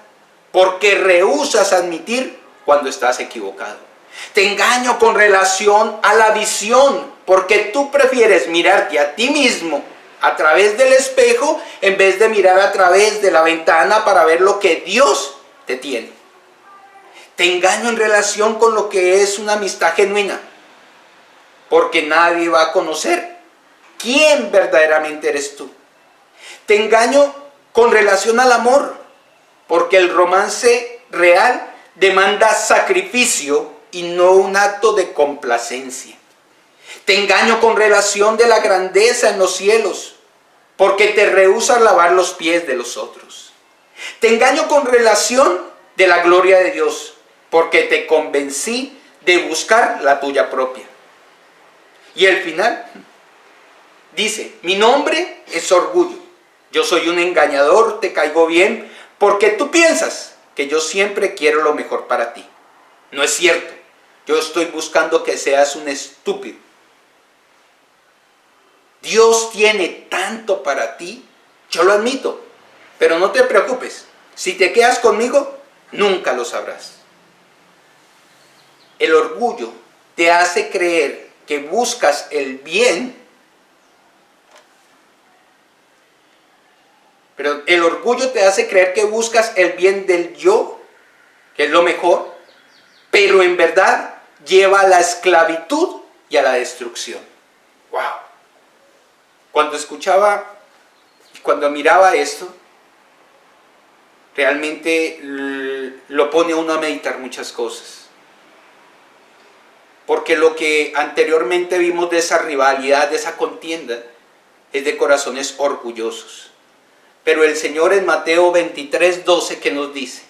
Speaker 2: porque rehúsas admitir cuando estás equivocado. Te engaño con relación a la visión, porque tú prefieres mirarte a ti mismo a través del espejo en vez de mirar a través de la ventana para ver lo que Dios te tiene. Te engaño en relación con lo que es una amistad genuina, porque nadie va a conocer quién verdaderamente eres tú. Te engaño con relación al amor, porque el romance real demanda sacrificio y no un acto de complacencia. Te engaño con relación de la grandeza en los cielos, porque te rehúsas lavar los pies de los otros. Te engaño con relación de la gloria de Dios, porque te convencí de buscar la tuya propia. Y el final dice, mi nombre es orgullo. Yo soy un engañador, te caigo bien, porque tú piensas que yo siempre quiero lo mejor para ti. No es cierto. Yo estoy buscando que seas un estúpido. Dios tiene tanto para ti, yo lo admito, pero no te preocupes. Si te quedas conmigo, nunca lo sabrás. El orgullo te hace creer que buscas el bien, pero el orgullo te hace creer que buscas el bien del yo, que es lo mejor, pero en verdad lleva a la esclavitud y a la destrucción. ¡Wow! Cuando escuchaba, cuando miraba esto, realmente lo pone a uno a meditar muchas cosas. Porque lo que anteriormente vimos de esa rivalidad, de esa contienda, es de corazones orgullosos. Pero el Señor en Mateo 23:12 que nos dice,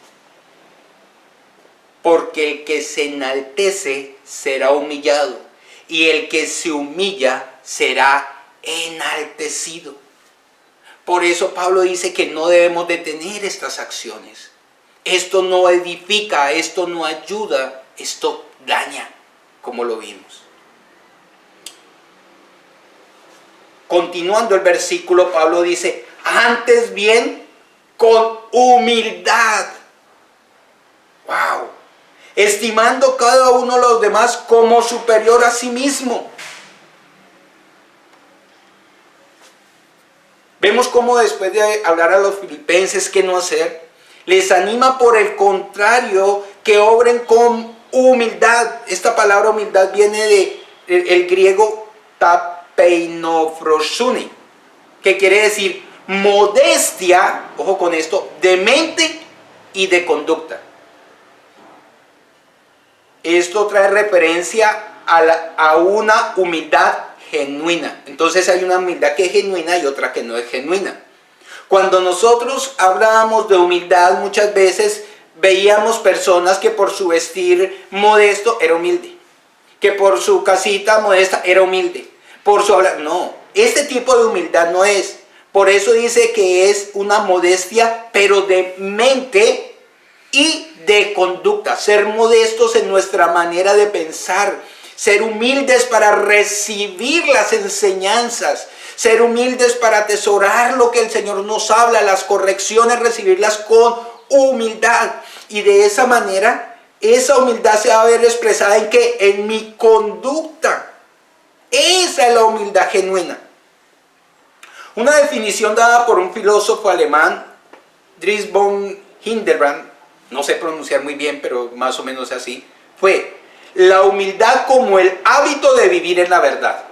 Speaker 2: porque el que se enaltece será humillado, y el que se humilla será enaltecido. Por eso Pablo dice que no debemos detener estas acciones. Esto no edifica, esto no ayuda, esto daña, como lo vimos. Continuando el versículo, Pablo dice, antes bien con humildad. ¡Wow! Estimando cada uno de los demás como superior a sí mismo. Vemos cómo después de hablar a los filipenses qué no hacer, les anima por el contrario que obren con humildad. Esta palabra humildad viene del griego tapeinofrosune, que quiere decir modestia, ojo con esto, de mente y de conducta. Esto trae referencia a una humildad genuina. Entonces hay una humildad que es genuina y otra que no es genuina. Cuando nosotros hablábamos de humildad, muchas veces veíamos personas que por su vestir modesto era humilde, que por su casita modesta era humilde, por su hablar. No, este tipo de humildad no es. Por eso dice que es una modestia, pero de mente y de conducta. Ser modestos en nuestra manera de pensar, ser humildes para recibir las enseñanzas, ser humildes para atesorar lo que el Señor nos habla, las correcciones, recibirlas con humildad. Y de esa manera, esa humildad se va a ver expresada en que en mi conducta. Esa es la humildad genuina. Una definición dada por un filósofo alemán, Dries von Hildebrand, no sé pronunciar muy bien, pero más o menos así, fue la humildad como el hábito de vivir en la verdad.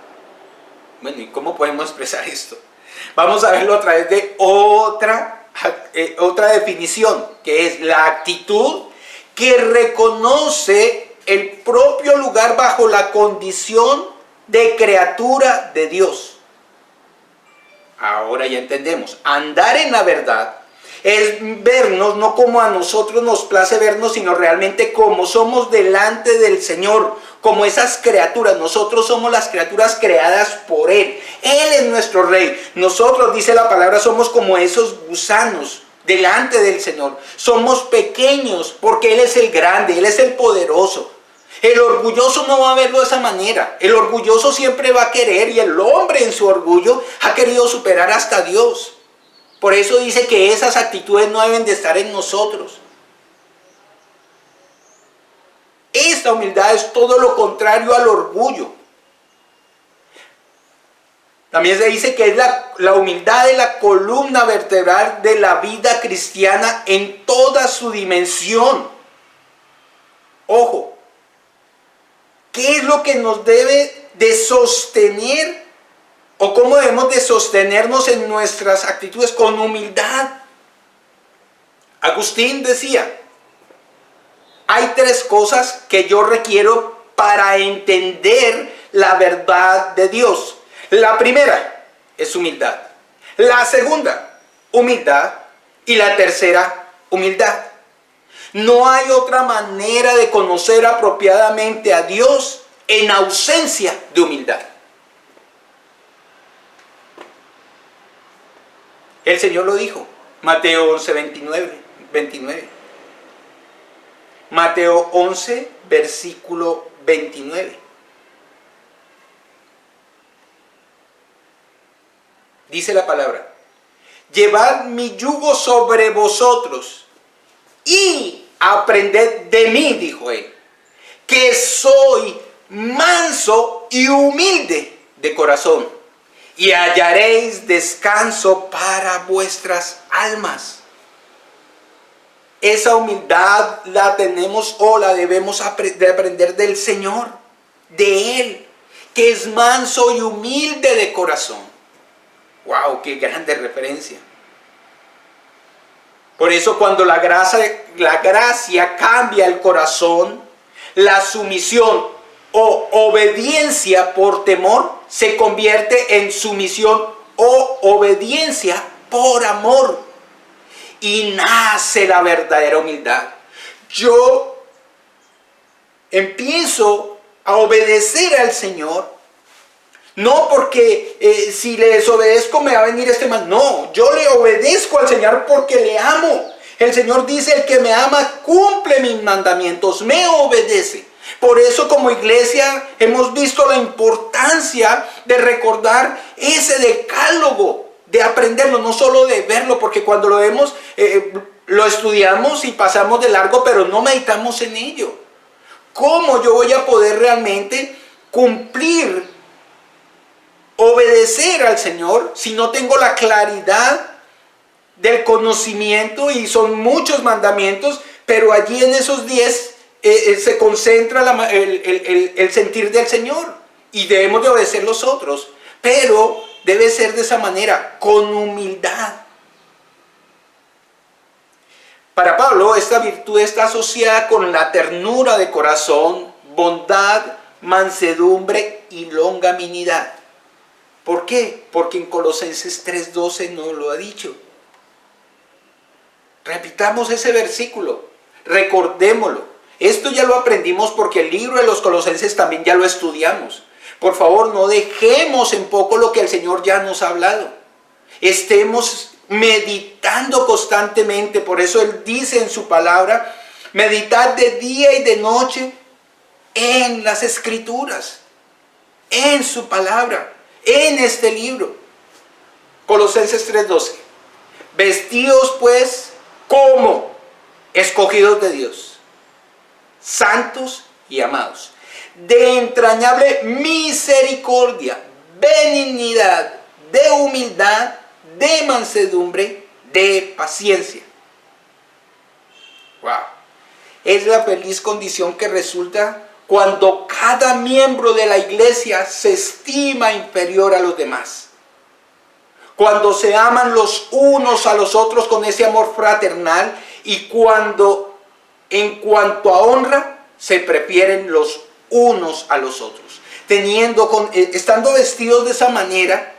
Speaker 2: Bueno, ¿y cómo podemos expresar esto? Vamos a verlo a través de otra definición, que es la actitud que reconoce el propio lugar bajo la condición de criatura de Dios. Ahora ya entendemos, andar en la verdad es vernos no como a nosotros nos place vernos, sino realmente como somos delante del Señor, como esas criaturas. Nosotros somos las criaturas creadas por Él. Él es nuestro Rey. Nosotros, dice la palabra, somos como esos gusanos delante del Señor. Somos pequeños porque Él es el grande, Él es el poderoso. El orgulloso no va a verlo de esa manera. El orgulloso siempre va a querer, y el hombre en su orgullo ha querido superar hasta a Dios. Por eso dice que esas actitudes no deben de estar en nosotros. Esta humildad es todo lo contrario al orgullo. También se dice que es la humildad de la columna vertebral de la vida cristiana en toda su dimensión. Ojo, ¿qué es lo que nos debe de sostener o cómo debemos de sostenernos en nuestras actitudes con humildad. Agustín decía, hay 3 cosas que yo requiero para entender la verdad de Dios. La primera es humildad. La segunda, humildad. Y la tercera, humildad. No hay otra manera de conocer apropiadamente a Dios en ausencia de humildad. El Señor lo dijo, Mateo 11, 29. Mateo 11, versículo 29. Dice la palabra, llevad mi yugo sobre vosotros y aprended de mí, dijo él, que soy manso y humilde de corazón, y hallaréis descanso para vuestras almas. Esa humildad la tenemos o la debemos de aprender del Señor, de Él, que es manso y humilde de corazón. ¡Wow! ¡Qué grande referencia! Por eso cuando la gracia cambia el corazón, la sumisión o obediencia por temor se convierte en sumisión o obediencia por amor. Y nace la verdadera humildad. Yo empiezo a obedecer al Señor, no porque si le desobedezco me va a venir este mal. No, yo le obedezco al Señor porque le amo. El Señor dice, el que me ama cumple mis mandamientos, me obedece. Por eso como iglesia hemos visto la importancia de recordar ese decálogo, de aprenderlo, no solo de verlo, porque cuando lo vemos, lo estudiamos y pasamos de largo, pero no meditamos en ello. ¿Cómo yo voy a poder realmente cumplir, obedecer al Señor si no tengo la claridad del conocimiento? Y son muchos mandamientos, pero allí en esos 10 se concentra el sentir del Señor, y debemos de obedecer los otros, pero debe ser de esa manera, con humildad. Para Pablo, esta virtud está asociada con la ternura de corazón, bondad, mansedumbre y longanimidad. ¿Por qué? Porque en Colosenses 3:12 nos lo ha dicho. Repitamos ese versículo, recordémoslo. Esto ya lo aprendimos porque el libro de los Colosenses también ya lo estudiamos. Por favor, no dejemos en poco lo que el Señor ya nos ha hablado. Estemos meditando constantemente. Por eso Él dice en su palabra, meditad de día y de noche en las Escrituras, en su palabra, en este libro. Colosenses 3:12. Vestidos pues como escogidos de Dios, santos y amados, de entrañable misericordia, benignidad, de humildad, de mansedumbre, de paciencia. Wow. Es la feliz condición que resulta cuando cada miembro de la iglesia se estima inferior a los demás. Cuando se aman los unos a los otros con ese amor fraternal, y cuando en cuanto a honra se prefieren los unos a los otros. Estando vestidos de esa manera,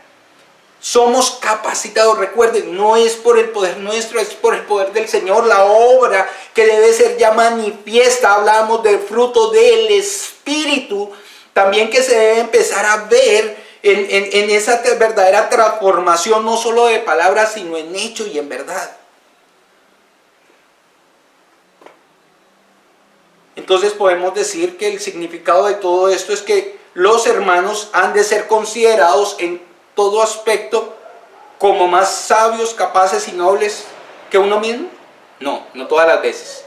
Speaker 2: somos capacitados. Recuerden, no es por el poder nuestro, es por el poder del Señor, la obra que debe ser ya manifiesta. Hablamos del fruto del Espíritu, también que se debe empezar a ver en esa verdadera transformación, no solo de palabras, sino en hecho y en verdad. Entonces podemos decir que el significado de todo esto es que los hermanos han de ser considerados en todo aspecto como más sabios, capaces y nobles que uno mismo. No todas las veces.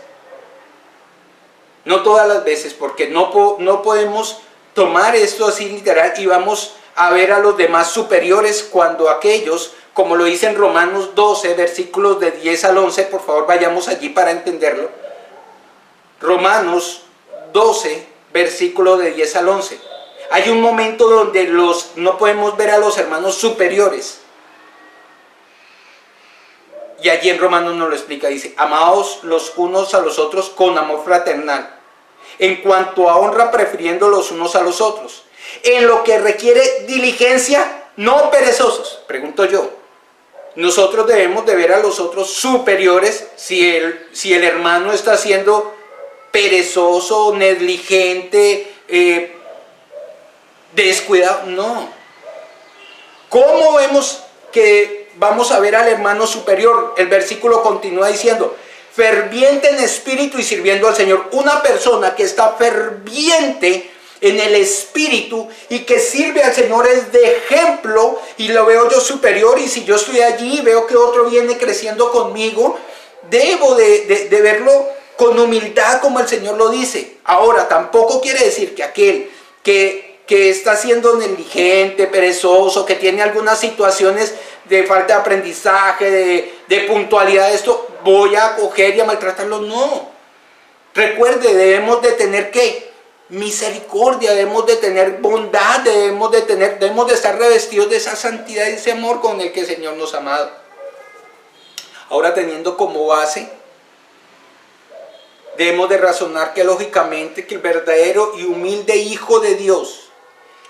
Speaker 2: No todas las veces, porque no podemos tomar esto así literal y vamos a ver a los demás superiores cuando aquellos, como lo dice en Romanos 12, versículos de 10 al 11, por favor vayamos allí para entenderlo. Romanos 12, versículo de 10 al 11. Hay un momento donde no podemos ver a los hermanos superiores. Y allí en Romanos nos lo explica, dice, amaos los unos a los otros con amor fraternal. En cuanto a honra, prefiriendo los unos a los otros. En lo que requiere diligencia, no perezosos. Pregunto yo, nosotros debemos de ver a los otros superiores si el hermano está siendo perezoso, negligente, descuidado. No. ¿Cómo vemos que vamos a ver al hermano superior? El versículo continúa diciendo, ferviente en espíritu y sirviendo al Señor. Una persona que está ferviente en el espíritu y que sirve al Señor es de ejemplo, y lo veo yo superior, y si yo estoy allí y veo que otro viene creciendo conmigo, debo de verlo con humildad como el Señor lo dice. Ahora, tampoco quiere decir que aquel que está siendo negligente, perezoso, que tiene algunas situaciones de falta de aprendizaje, de puntualidad, esto, voy a coger y a maltratarlo. No. Recuerde, debemos de tener ¿qué? Misericordia, debemos de tener bondad, debemos de estar revestidos de esa santidad y ese amor con el que el Señor nos ha amado. Ahora, teniendo como base, debemos de razonar que lógicamente que el verdadero y humilde Hijo de Dios,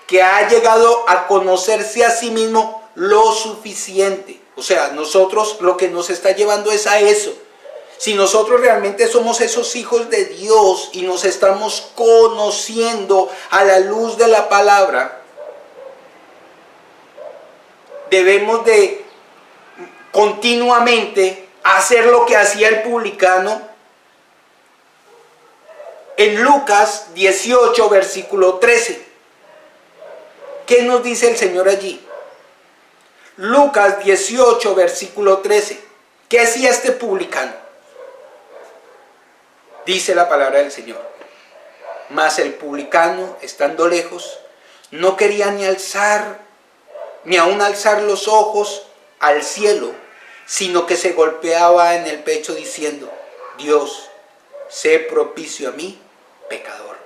Speaker 2: que ha llegado a conocerse a sí mismo lo suficiente, o sea, nosotros lo que nos está llevando es a eso. Si nosotros realmente somos esos hijos de Dios y nos estamos conociendo a la luz de la palabra, debemos de continuamente hacer lo que hacía el publicano en Lucas 18, versículo 13. ¿Qué nos dice el Señor allí? Lucas 18, versículo 13. ¿Qué hacía este publicano? Dice la palabra del Señor. Mas el publicano, estando lejos, no quería ni aún alzar los ojos al cielo, sino que se golpeaba en el pecho diciendo, Dios, sé propicio a mí, pecador.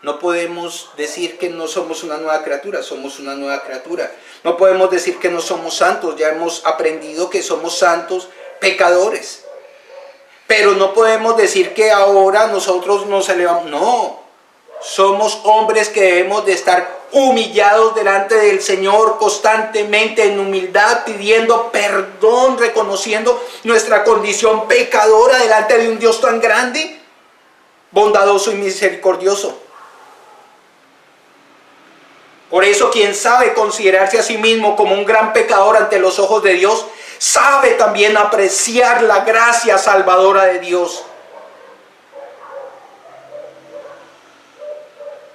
Speaker 2: No podemos decir que no somos una nueva criatura, somos una nueva criatura. No podemos decir que no somos santos, ya hemos aprendido que somos santos pecadores. Pero no podemos decir que ahora nosotros nos elevamos. No, somos hombres que debemos de estar humillados delante del Señor constantemente en humildad, pidiendo perdón, reconociendo nuestra condición pecadora delante de un Dios tan grande, bondadoso y misericordioso. Por eso quien sabe considerarse a sí mismo como un gran pecador ante los ojos de Dios, sabe también apreciar la gracia salvadora de Dios.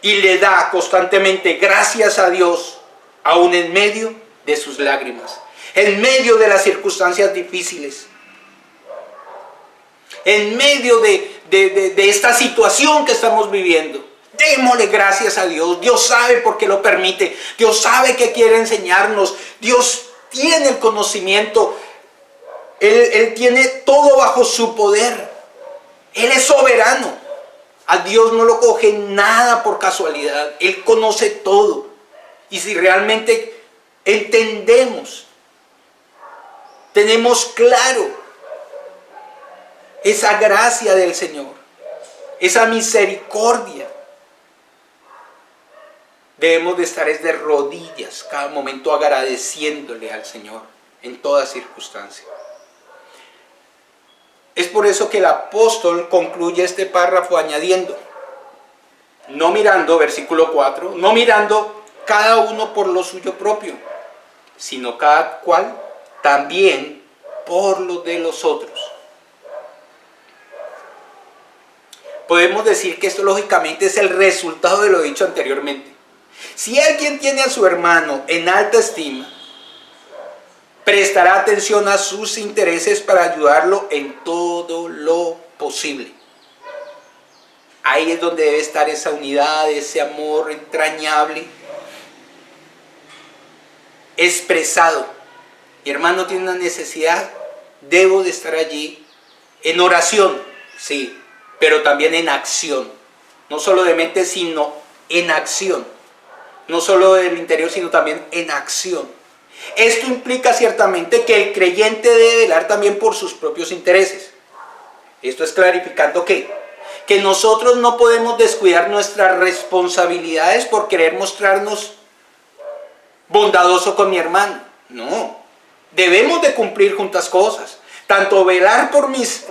Speaker 2: Y le da constantemente gracias a Dios, aún en medio de sus lágrimas, en medio de las circunstancias difíciles, en medio de esta situación que estamos viviendo. Démosle gracias a Dios. Dios sabe por qué lo permite. Dios sabe que quiere enseñarnos. Dios tiene el conocimiento. Él tiene todo bajo su poder. Él es soberano. A Dios no lo coge nada por casualidad. Él conoce todo. Y si realmente entendemos, tenemos claro esa gracia del Señor, esa misericordia, debemos de estar de rodillas cada momento agradeciéndole al Señor en toda circunstancia. Es por eso que el apóstol concluye este párrafo añadiendo, no mirando, versículo 4, no mirando cada uno por lo suyo propio, sino cada cual también por lo de los otros. Podemos decir que esto lógicamente es el resultado de lo dicho anteriormente. Si alguien tiene a su hermano en alta estima, prestará atención a sus intereses para ayudarlo en todo lo posible. Ahí es donde debe estar esa unidad, ese amor entrañable, expresado. Mi hermano tiene una necesidad, debo de estar allí en oración, sí, pero también en acción. no solo de mente, sino en acción. No solo del interior, sino también en acción. Esto implica ciertamente que el creyente debe velar también por sus propios intereses. Esto es clarificando que nosotros no podemos descuidar nuestras responsabilidades por querer mostrarnos bondadoso con mi hermano. No, debemos de cumplir juntas cosas. Tanto velar por mis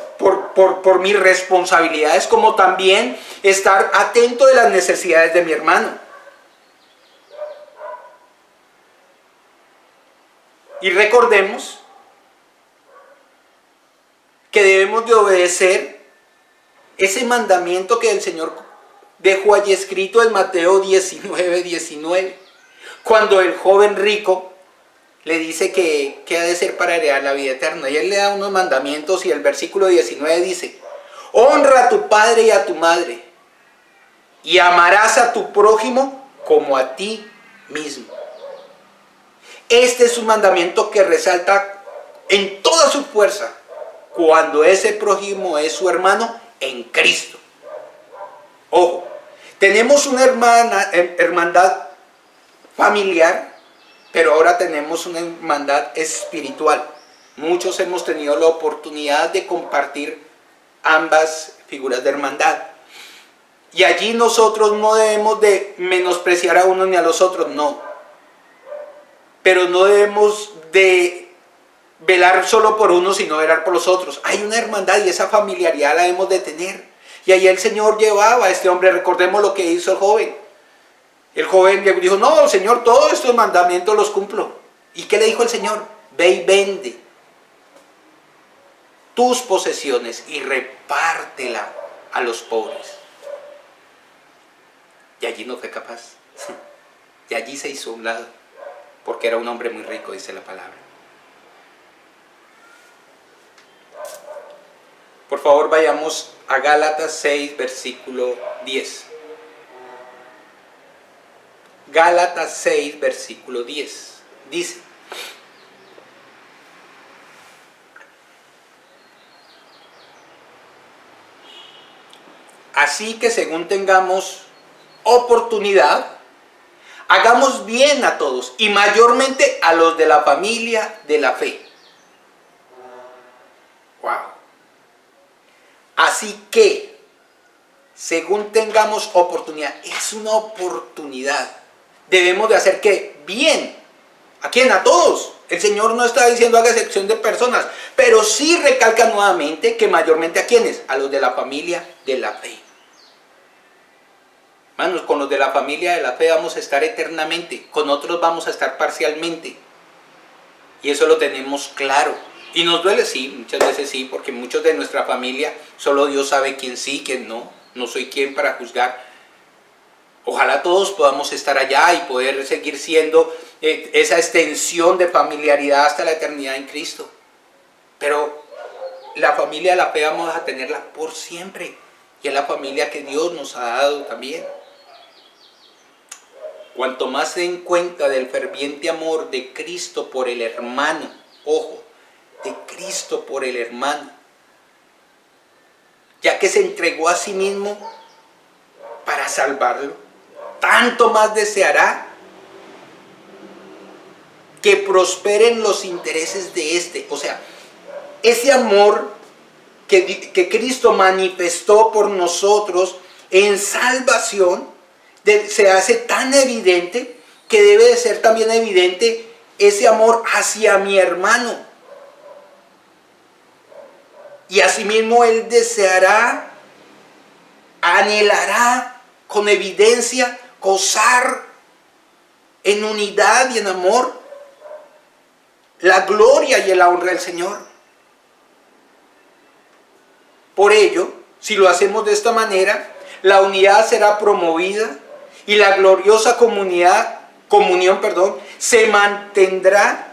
Speaker 2: responsabilidades como también estar atento de las necesidades de mi hermano. Y recordemos que debemos de obedecer ese mandamiento que el Señor dejó allí escrito en Mateo 19:19, cuando el joven rico le dice que qué ha de ser para heredar la vida eterna. Y él le da unos mandamientos y el versículo 19 dice: honra a tu padre y a tu madre, y amarás a tu prójimo como a ti mismo. Este es un mandamiento que resalta en toda su fuerza cuando ese prójimo es su hermano en Cristo. Ojo, tenemos una hermandad familiar, pero ahora tenemos una hermandad espiritual. Muchos hemos tenido la oportunidad de compartir ambas figuras de hermandad. Y allí nosotros no debemos de menospreciar a unos ni a los otros, no. Pero no debemos de velar solo por unos, sino velar por los otros. Hay una hermandad y esa familiaridad la debemos de tener. Y ahí el Señor llevaba a este hombre. Recordemos lo que hizo el joven. El joven dijo: no, Señor, todos estos mandamientos los cumplo. ¿Y qué le dijo el Señor? Ve y vende tus posesiones y repártela a los pobres. Y allí no fue capaz. Y allí se hizo a un lado, porque era un hombre muy rico, dice la palabra. Por favor, vayamos a Gálatas 6, versículo 10. Gálatas 6, versículo 10. Dice: así que según tengamos oportunidad, hagamos bien a todos, y mayormente a los de la familia de la fe. Wow. Así que, según tengamos oportunidad, es una oportunidad. Debemos de hacer ¿qué? Bien. ¿A quién? A todos. El Señor no está diciendo haga excepción de personas, pero sí recalca nuevamente que mayormente ¿a quiénes? A los de la familia de la fe. Hermanos, con los de la familia de la fe vamos a estar eternamente, con otros vamos a estar parcialmente. Y eso lo tenemos claro. Y nos duele, sí, muchas veces sí, porque muchos de nuestra familia, solo Dios sabe quién sí, quién no. No soy quien para juzgar. Ojalá todos podamos estar allá y poder seguir siendo esa extensión de familiaridad hasta la eternidad en Cristo. Pero la familia de la fe vamos a tenerla por siempre. Y es la familia que Dios nos ha dado también. Cuanto más se den cuenta del ferviente amor de Cristo por el hermano, ojo, de Cristo por el hermano, ya que se entregó a sí mismo para salvarlo, tanto más deseará que prosperen los intereses de este. O sea, ese amor que Cristo manifestó por nosotros en salvación se hace tan evidente que debe de ser también evidente ese amor hacia mi hermano. Y asimismo Él deseará, anhelará con evidencia gozar en unidad y en amor la gloria y la honra del Señor. Por ello, si lo hacemos de esta manera, la unidad será promovida y la gloriosa comunión, se mantendrá,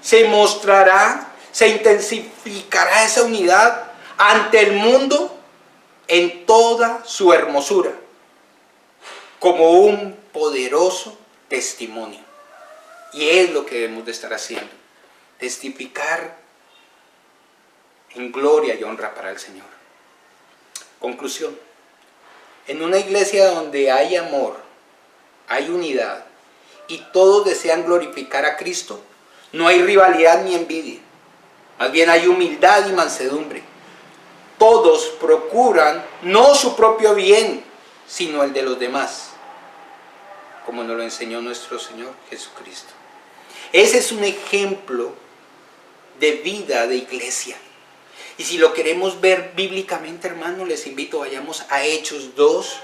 Speaker 2: se mostrará, se intensificará esa unidad ante el mundo en toda su hermosura, como un poderoso testimonio. Y es lo que debemos de estar haciendo, testificar en gloria y honra para el Señor. Conclusión. En una iglesia donde hay amor, hay unidad y todos desean glorificar a Cristo, no hay rivalidad ni envidia. Más bien hay humildad y mansedumbre. Todos procuran no su propio bien, sino el de los demás, como nos lo enseñó nuestro Señor Jesucristo. Ese es un ejemplo de vida de iglesia. Y si lo queremos ver bíblicamente, hermanos, les invito, vayamos a Hechos 2,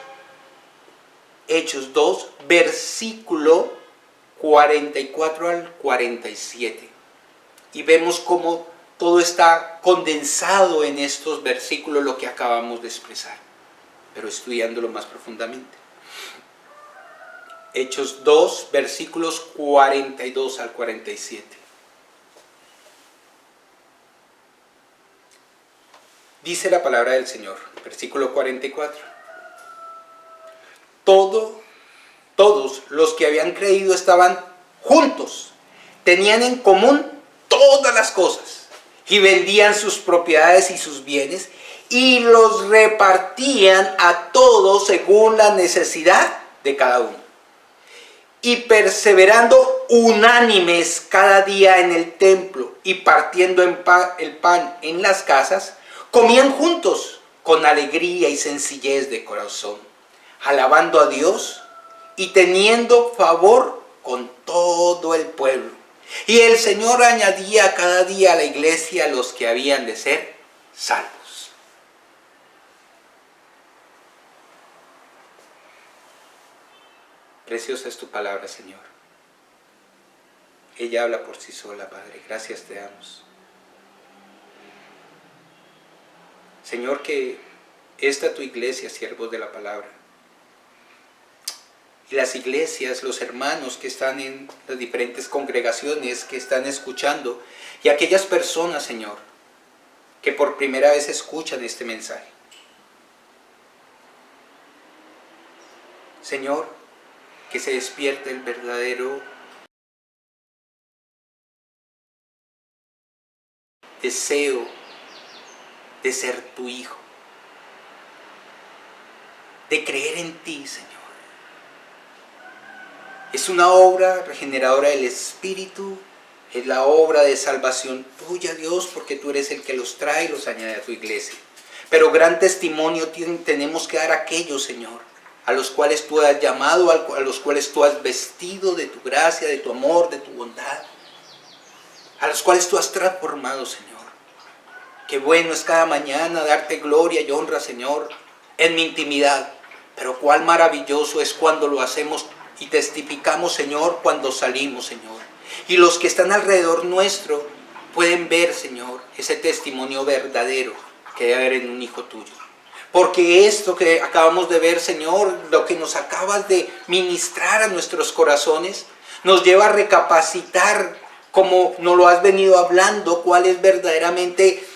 Speaker 2: versículo 44 al 47. Y vemos cómo todo está condensado en estos versículos, lo que acabamos de expresar, pero estudiándolo más profundamente. Hechos 2, versículos 42 al 47. Dice la palabra del Señor, versículo 44. Todos los que habían creído estaban juntos, tenían en común todas las cosas, y vendían sus propiedades y sus bienes, y los repartían a todos según la necesidad de cada uno. Y perseverando unánimes cada día en el templo, y partiendo el pan en las casas, comían juntos con alegría y sencillez de corazón, alabando a Dios y teniendo favor con todo el pueblo. Y el Señor añadía cada día a la iglesia los que habían de ser salvos. Preciosa es tu palabra, Señor. Ella habla por sí sola, Padre. Gracias te damos. Señor, que esta tu iglesia, siervos de la palabra, y las iglesias, los hermanos que están en las diferentes congregaciones, que están escuchando, y aquellas personas, Señor, que por primera vez escuchan este mensaje. Señor, que se despierte el verdadero deseo de ser tu hijo, de creer en ti, Señor. Es una obra regeneradora del Espíritu, es la obra de salvación tuya, Dios, porque tú eres el que los trae y los añade a tu iglesia. Pero gran testimonio tenemos que dar a aquellos, Señor, a los cuales tú has llamado, a los cuales tú has vestido de tu gracia, de tu amor, de tu bondad, a los cuales tú has transformado, Señor. Qué bueno es cada mañana darte gloria y honra, Señor, en mi intimidad. Pero cuál maravilloso es cuando lo hacemos y testificamos, Señor, cuando salimos, Señor. Y los que están alrededor nuestro pueden ver, Señor, ese testimonio verdadero que debe haber en un hijo tuyo. Porque esto que acabamos de ver, Señor, lo que nos acabas de ministrar a nuestros corazones, nos lleva a recapacitar, como nos lo has venido hablando, cuál es verdaderamente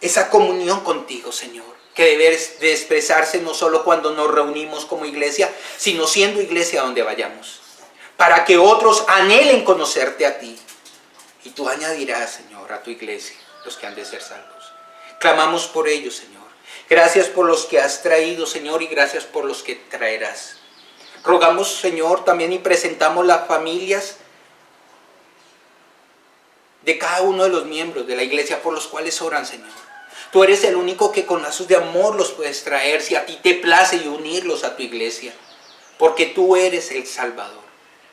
Speaker 2: esa comunión contigo, Señor, que debe de expresarse no solo cuando nos reunimos como iglesia, sino siendo iglesia donde vayamos, para que otros anhelen conocerte a ti. Y tú añadirás, Señor, a tu iglesia los que han de ser salvos. Clamamos por ellos, Señor. Gracias por los que has traído, Señor, y gracias por los que traerás. Rogamos, Señor, también y presentamos las familias de cada uno de los miembros de la iglesia por los cuales oran, Señor. Tú eres el único que con lazos de amor los puedes traer, si a ti te place, y unirlos a tu iglesia, porque tú eres el Salvador.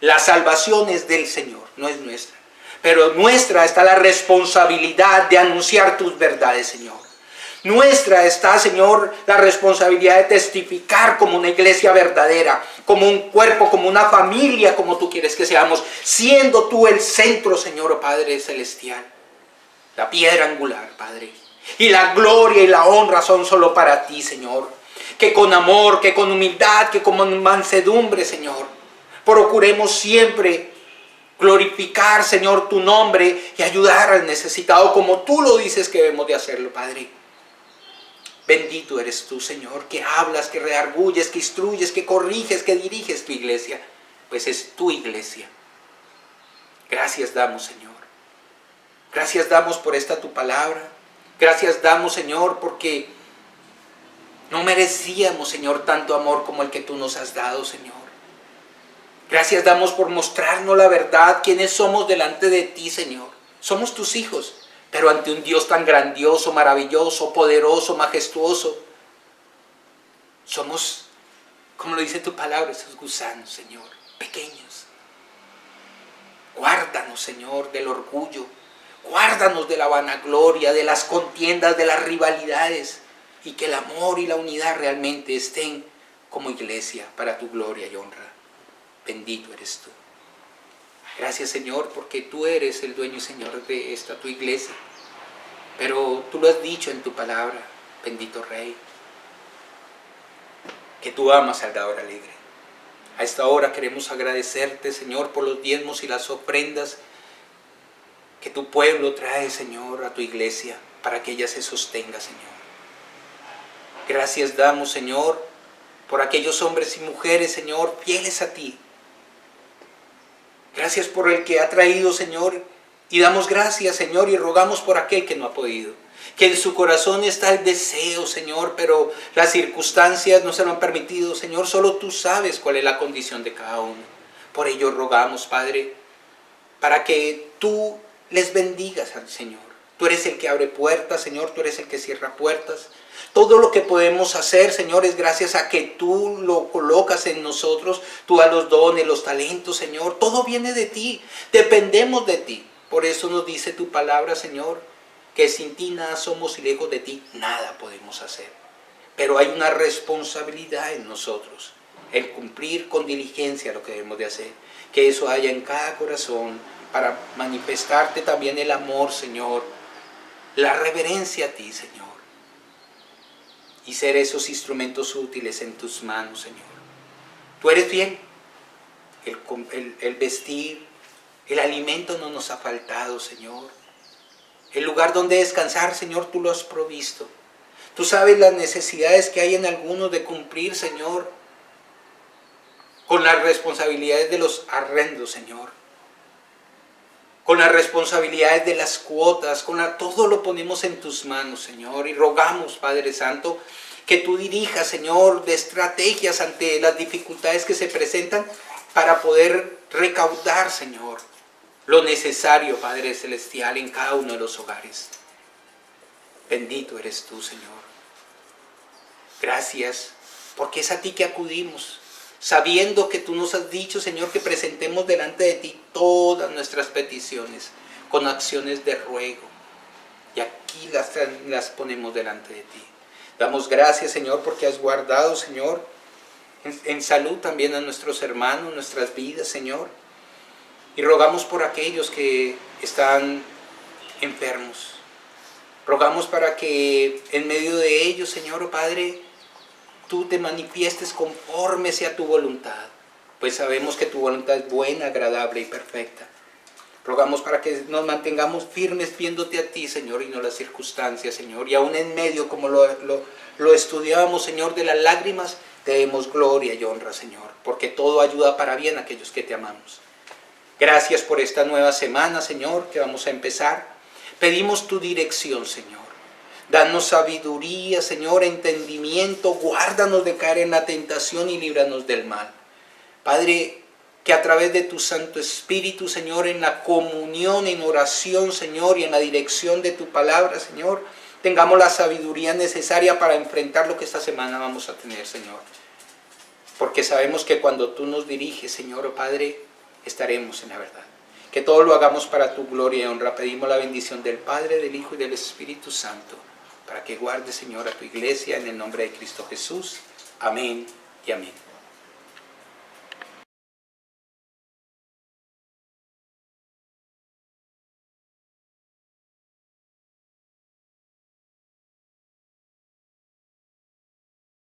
Speaker 2: La salvación es del Señor, no es nuestra. Pero nuestra está la responsabilidad de anunciar tus verdades, Señor. Nuestra está, Señor, la responsabilidad de testificar como una iglesia verdadera, como un cuerpo, como una familia, como tú quieres que seamos, siendo tú el centro, Señor, oh Padre Celestial, la piedra angular, Padre. Y la gloria y la honra son solo para ti, Señor. Que con amor, que con humildad, que con mansedumbre, Señor, procuremos siempre glorificar, Señor, tu nombre y ayudar al necesitado como tú lo dices que debemos de hacerlo, Padre. Bendito eres tú, Señor, que hablas, que redarguyes, que instruyes, que corriges, que diriges tu iglesia, pues es tu iglesia. Gracias damos, Señor. Gracias damos por esta tu palabra. Gracias damos, Señor, porque No merecíamos, Señor, tanto amor como el que tú nos has dado, Señor. Gracias damos por mostrarnos la verdad, quiénes somos delante de ti, Señor. Somos tus hijos, pero ante un Dios tan grandioso, maravilloso, poderoso, majestuoso. Somos, como lo dice tu palabra, esos gusanos, Señor, pequeños. Guárdanos, Señor, del orgullo. Guárdanos de la vanagloria, de las contiendas, de las rivalidades. Y que el amor y la unidad realmente estén como iglesia para tu gloria y honra. Bendito eres tú. Gracias, Señor, porque tú eres el dueño y Señor de esta tu iglesia. Pero tú lo has dicho en tu palabra, bendito Rey, que tú amas al dador alegre. A esta hora queremos agradecerte, Señor, por los diezmos y las ofrendas que tu pueblo trae, Señor, a tu iglesia, para que ella se sostenga, Señor. Gracias damos, Señor, por aquellos hombres y mujeres, Señor, fieles a ti. Gracias por el que ha traído, Señor, y damos gracias, Señor, y rogamos por aquel que no ha podido. Que en su corazón está el deseo, Señor, pero las circunstancias no se lo han permitido, Señor. Solo tú sabes cuál es la condición de cada uno. Por ello rogamos, Padre, para que tú les bendigas al Señor. Tú eres el que abre puertas, Señor, tú eres el que cierra puertas. Todo lo que podemos hacer, Señor, es gracias a que tú lo colocas en nosotros. Tú das los dones, los talentos, Señor. Todo viene de ti. Dependemos de ti. Por eso nos dice tu palabra, Señor, que sin ti nada somos y lejos de ti nada podemos hacer. Pero hay una responsabilidad en nosotros. El cumplir con diligencia lo que debemos de hacer. Que eso haya en cada corazón para manifestarte también el amor, Señor. La reverencia a ti, Señor. Y ser esos instrumentos útiles en tus manos, Señor. Tú eres fiel. El vestir, el alimento no nos ha faltado, Señor. El lugar donde descansar, Señor, tú lo has provisto. Tú sabes las necesidades que hay en algunos de cumplir, Señor, con las responsabilidades de los arrendos, Señor. Con las responsabilidades de las cuotas, todo lo ponemos en tus manos, Señor, y rogamos, Padre Santo, que tú dirijas, Señor, de estrategias ante las dificultades que se presentan para poder recaudar, Señor, lo necesario, Padre Celestial, en cada uno de los hogares. Bendito eres tú, Señor. Gracias, porque es a ti que acudimos, sabiendo que tú nos has dicho, Señor, que presentemos delante de ti todas nuestras peticiones con acciones de ruego. Y aquí las ponemos delante de ti. Damos gracias, Señor, porque has guardado, Señor, en salud también a nuestros hermanos, nuestras vidas, Señor. Y rogamos por aquellos que están enfermos. Rogamos para que en medio de ellos, Señor, Padre, tú te manifiestes conforme sea tu voluntad, pues sabemos que tu voluntad es buena, agradable y perfecta. Rogamos para que nos mantengamos firmes viéndote a ti, Señor, y no las circunstancias, Señor. Y aún en medio, como lo estudiábamos, Señor, de las lágrimas, te demos gloria y honra, Señor, porque todo ayuda para bien a aquellos que te amamos. Gracias por esta nueva semana, Señor, que vamos a empezar. Pedimos tu dirección, Señor. Danos sabiduría, Señor, entendimiento, guárdanos de caer en la tentación y líbranos del mal. Padre, que a través de tu Santo Espíritu, Señor, en la comunión, en oración, Señor, y en la dirección de tu palabra, Señor, tengamos la sabiduría necesaria para enfrentar lo que esta semana vamos a tener, Señor. Porque sabemos que cuando tú nos diriges, Señor, Padre, estaremos en la verdad. Que todo lo hagamos para tu gloria y honra. Pedimos la bendición del Padre, del Hijo y del Espíritu Santo, para que guarde, Señor, a tu iglesia en el nombre de Cristo Jesús. Amén y amén.